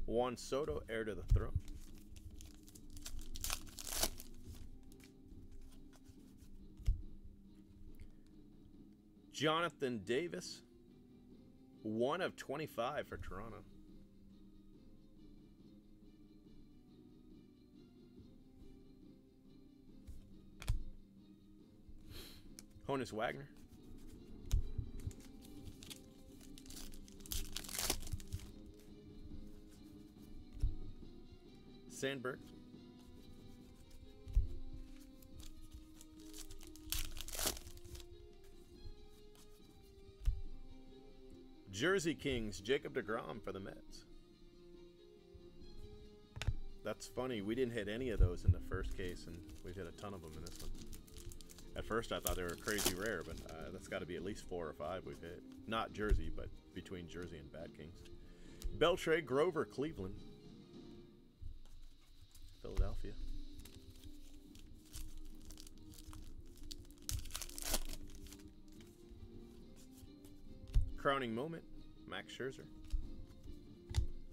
S1: Juan Soto, heir to the throne. Jonathan Davis, 1 of 25 for Toronto. Honus Wagner. Sandberg. Jersey Kings, Jacob deGrom for the Mets. That's funny. We didn't hit any of those in the first case, and we've hit a ton of them in this one. At first, I thought they were crazy rare, but that's got to be at least 4 or 5 we've hit. Not Jersey, but between Jersey and Bad Kings. Beltre Grover, Cleveland. Philadelphia. Crowning moment, Max Scherzer.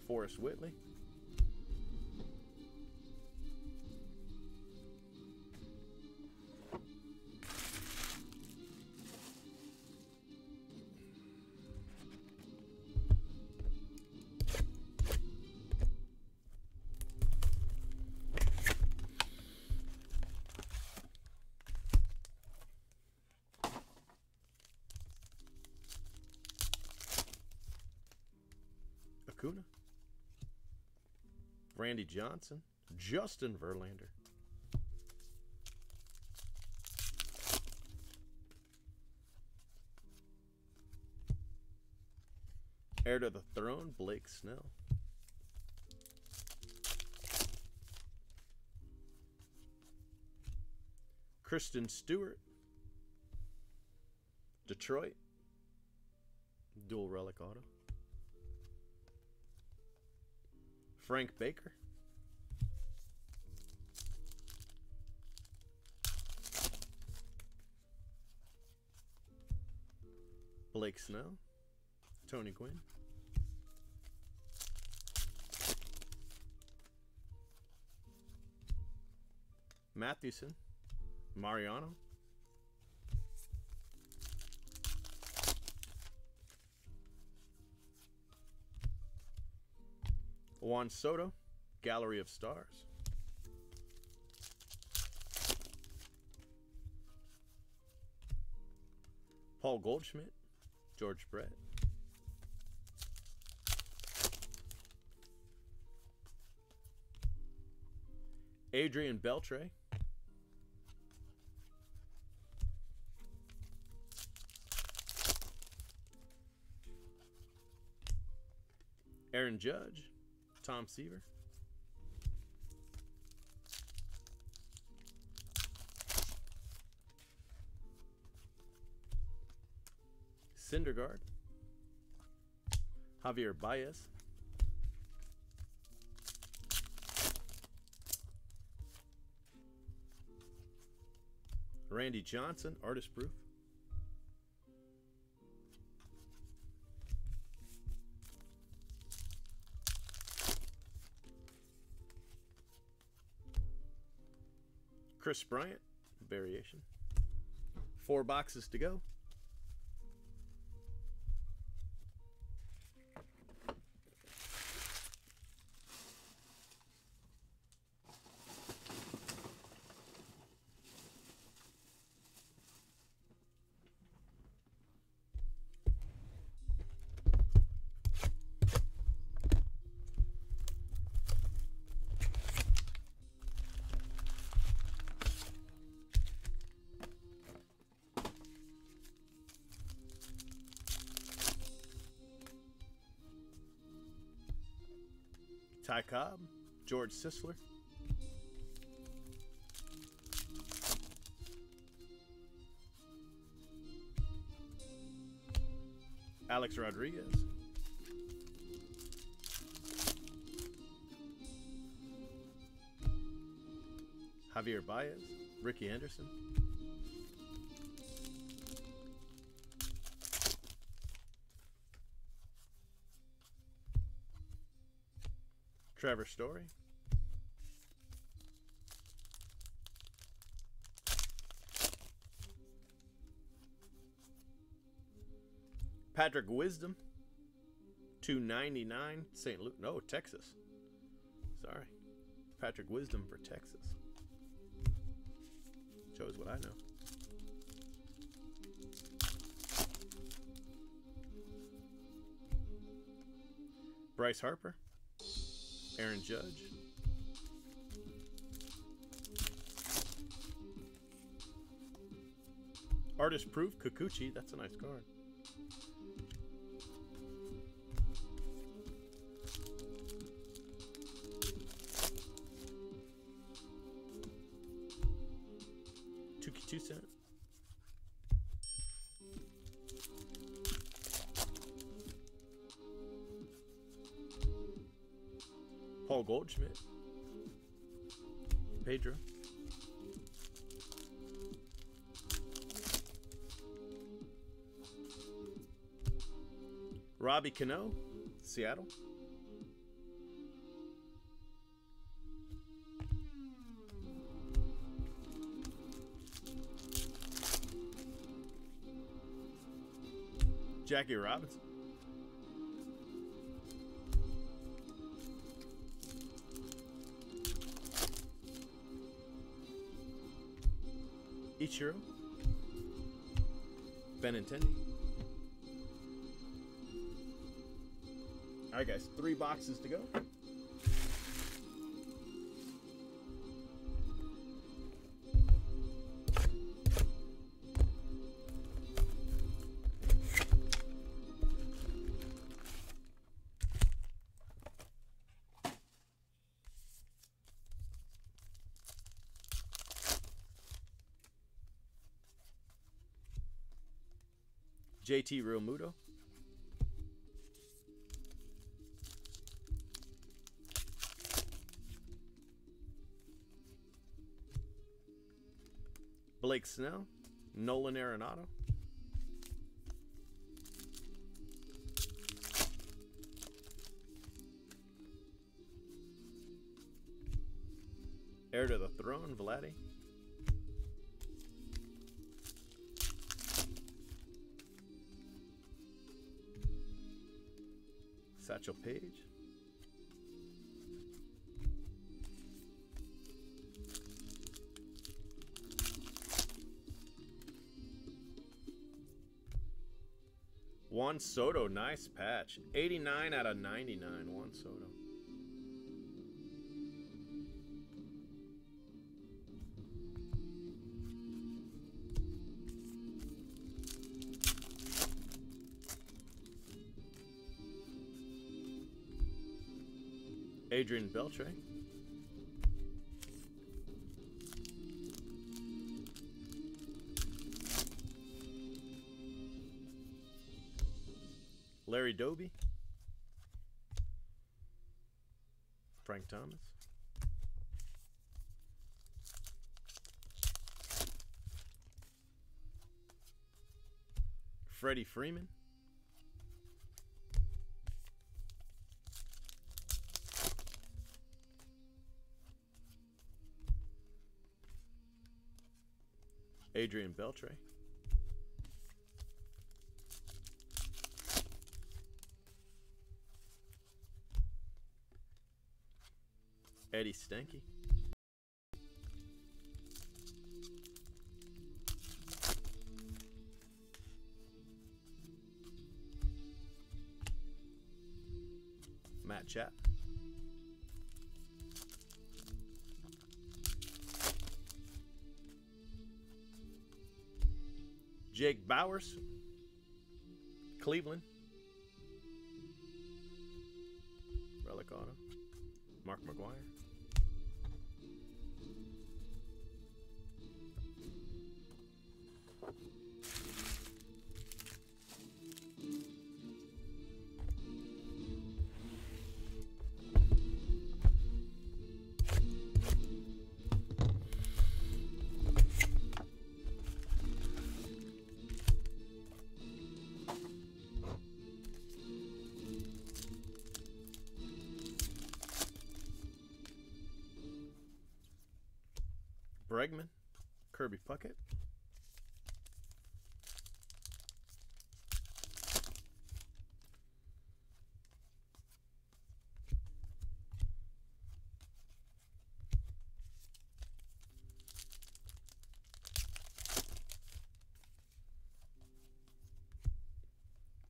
S1: Forrest Whitley. Acuna. Randy Johnson. Justin Verlander. Heir to the throne, Blake Snell. Kristen Stewart. Detroit. Dual relic auto. Frank Baker. Blake Snell. Tony Gwynn. Mathewson, Mariano, Juan Soto, Gallery of Stars. Paul Goldschmidt, George Brett. Adrian Beltre. Aaron Judge, Tom Seaver. Syndergaard, Javier Baez. Randy Johnson, Artist Proof. Chris Bryant, variation. 4 boxes to go. Ty Cobb, George Sisler. Alex Rodriguez. Javier Baez, Ricky Henderson. Trevor Story. Patrick Wisdom. $2.99. St. Louis. No, Texas. Sorry. Patrick Wisdom for Texas. Shows what I know. Bryce Harper. Aaron Judge. Artist Proof, Kikuchi. That's a nice card. Tuki 2 cent. Paul Goldschmidt. Pedro. Robbie Cano, Seattle. Jackie Robinson. Ichiro. Benintendi. All right, guys, 3 boxes to go. JT Realmuto. Blake Snell. Nolan Arenado. Heir to the Throne, Vladdy. Satchel Paige. Juan Soto, nice patch. 89 out of 99, Juan Soto. Adrian Beltre. Larry Doby. Frank Thomas. Freddie Freeman. Adrian Beltre. Eddie Stanky. Matt Chap. Jake Bowers. Cleveland. Relic Auto. Mark McGuire. Bregman, Kirby Puckett.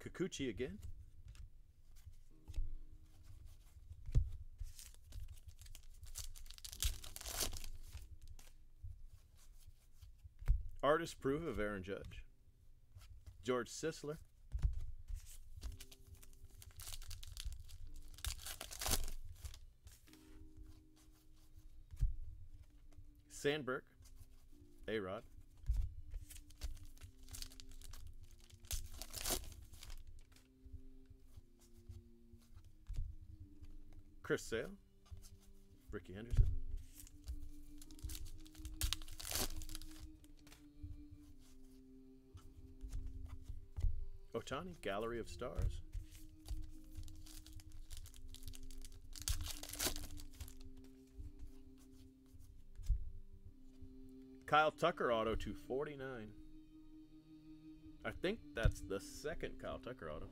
S1: Kikuchi again. Artist proof of Aaron Judge. George Sisler. Sandberg. A-Rod. Chris Sale. Ricky Henderson. Otani, Gallery of Stars. Kyle Tucker auto to 49. I think that's the second Kyle Tucker auto.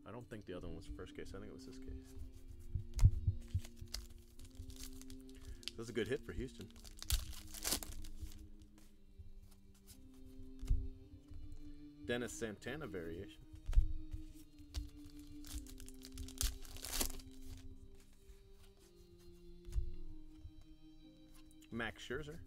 S1: I don't think the other one was the first case. I think it was this case. That was a good hit for Houston. Dennis Santana variation. Max Scherzer.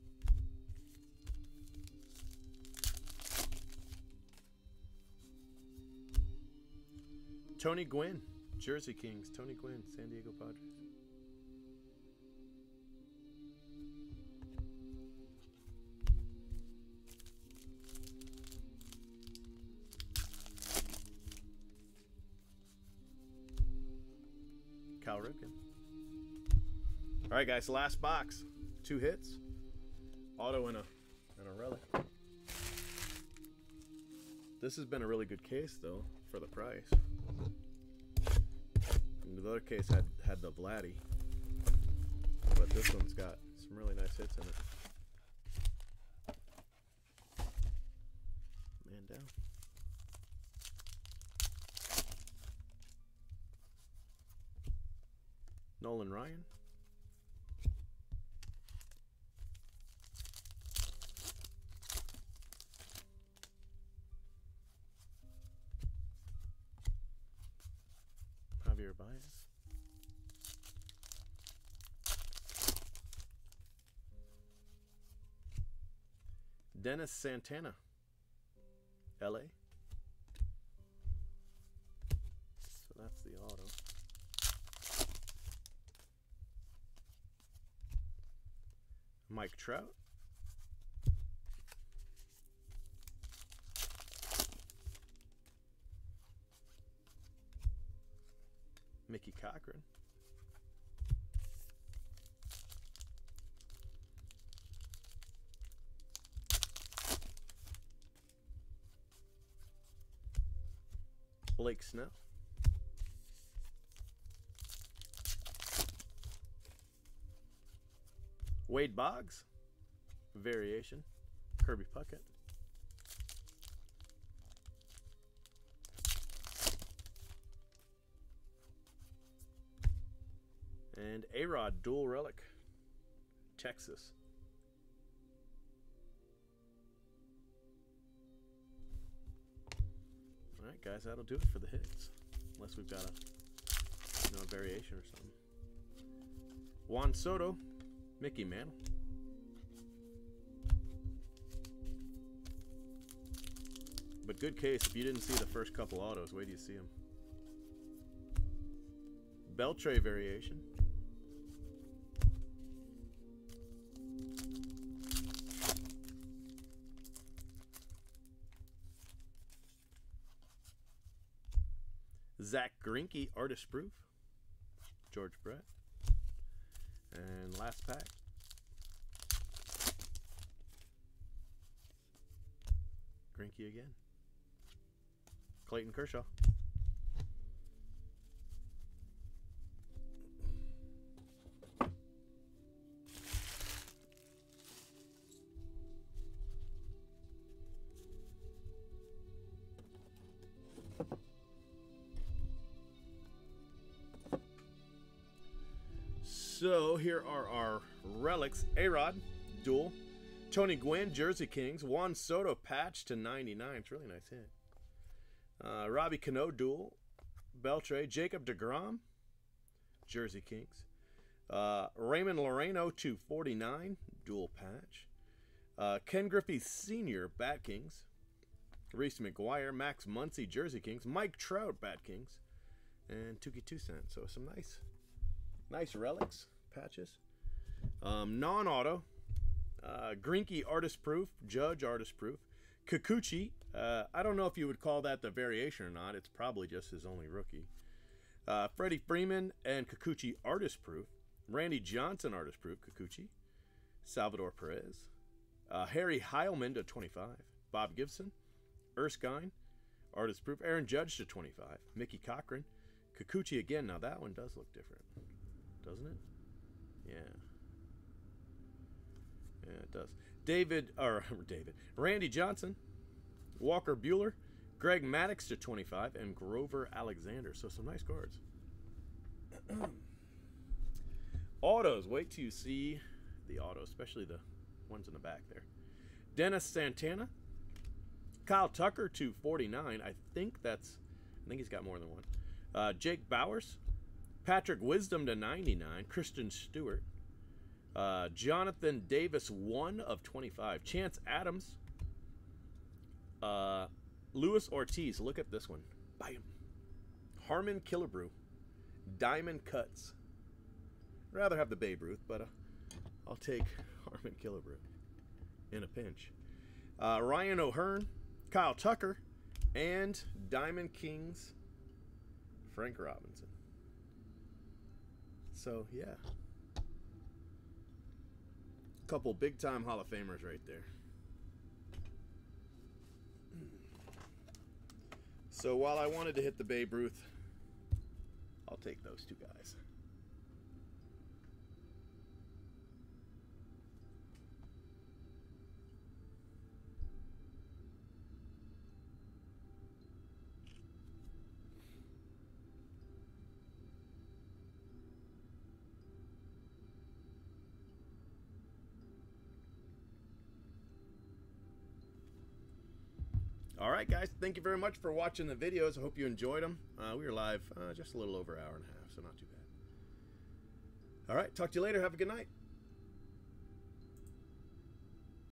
S1: Tony Gwynn, Jersey Kings. Tony Gwynn, San Diego Padres. Cal Ripken. All right, guys, last box. 2 hits. Auto and a relic. This has been a really good case, though, for the price. And the other case had the Vladdy, but this one's got some really nice hits in it. Man down. Nolan Ryan. Javier Baez. Dennis Santana, LA. So that's the auto. Mike Trout. Mickey Cochran. Blake Snell. Wade Boggs. Variation. Kirby Puckett. And A-Rod dual relic. Texas. All right, guys, that'll do it for the hits. Unless we've got a variation or something. Juan Soto, Mickey Mantle. But good case, if you didn't see the first couple autos, wait till you see them. Beltre variation. Zach Greinke, artist proof. George Brett. And last pack. Greinke again. Clayton Kershaw. So here are our relics. A-Rod, dual. Tony Gwynn, Jersey Kings. Juan Soto, patch to 99. It's a really nice hit. Robbie Cano, dual. Beltre. Jacob deGrom, Jersey Kings. Raymond Loreno, to 49. Dual patch. Ken Griffey Sr., Bat Kings. Reese McGuire, Max Muncy, Jersey Kings. Mike Trout, Bat Kings. And Tukey Toussaint. So some nice relics, patches. Non-auto. Greinke artist proof. Judge artist proof. Kikuchi. I don't know if you would call that the variation or not. It's probably just his only rookie. Freddie Freeman and Kikuchi artist proof. Randy Johnson artist proof. Kikuchi. Salvador Perez. Harry Heilman to 25. Bob Gibson. Erskine artist proof. Aaron Judge to 25. Mickey Cochran. Kikuchi again. Now that one does look different, doesn't it? Yeah. Yeah, it does. Randy Johnson, Walker Buehler, Greg Maddux to 25, and Grover Alexander. So some nice cards. Autos. Wait till you see the autos, especially the ones in the back there. Dennis Santana, Kyle Tucker to 49. I think he's got more than one. Jake Bowers, Patrick Wisdom to 99. Kristen Stewart. Jonathan Davis, 1 of 25. Chance Adams. Luis Ortiz. Look at this one. Bam. Harmon Killebrew. Diamond Cuts. Rather have the Babe Ruth, but I'll take Harmon Killebrew in a pinch. Ryan O'Hearn. Kyle Tucker. And Diamond Kings. Frank Robinson. So, yeah. Couple big-time Hall of Famers right there. So while I wanted to hit the Babe Ruth, I'll take those two guys. All right, guys. Thank you very much for watching the videos. I hope you enjoyed them. We were live just a little over an hour and a half, so not too bad. All right. Talk to you later. Have a good night.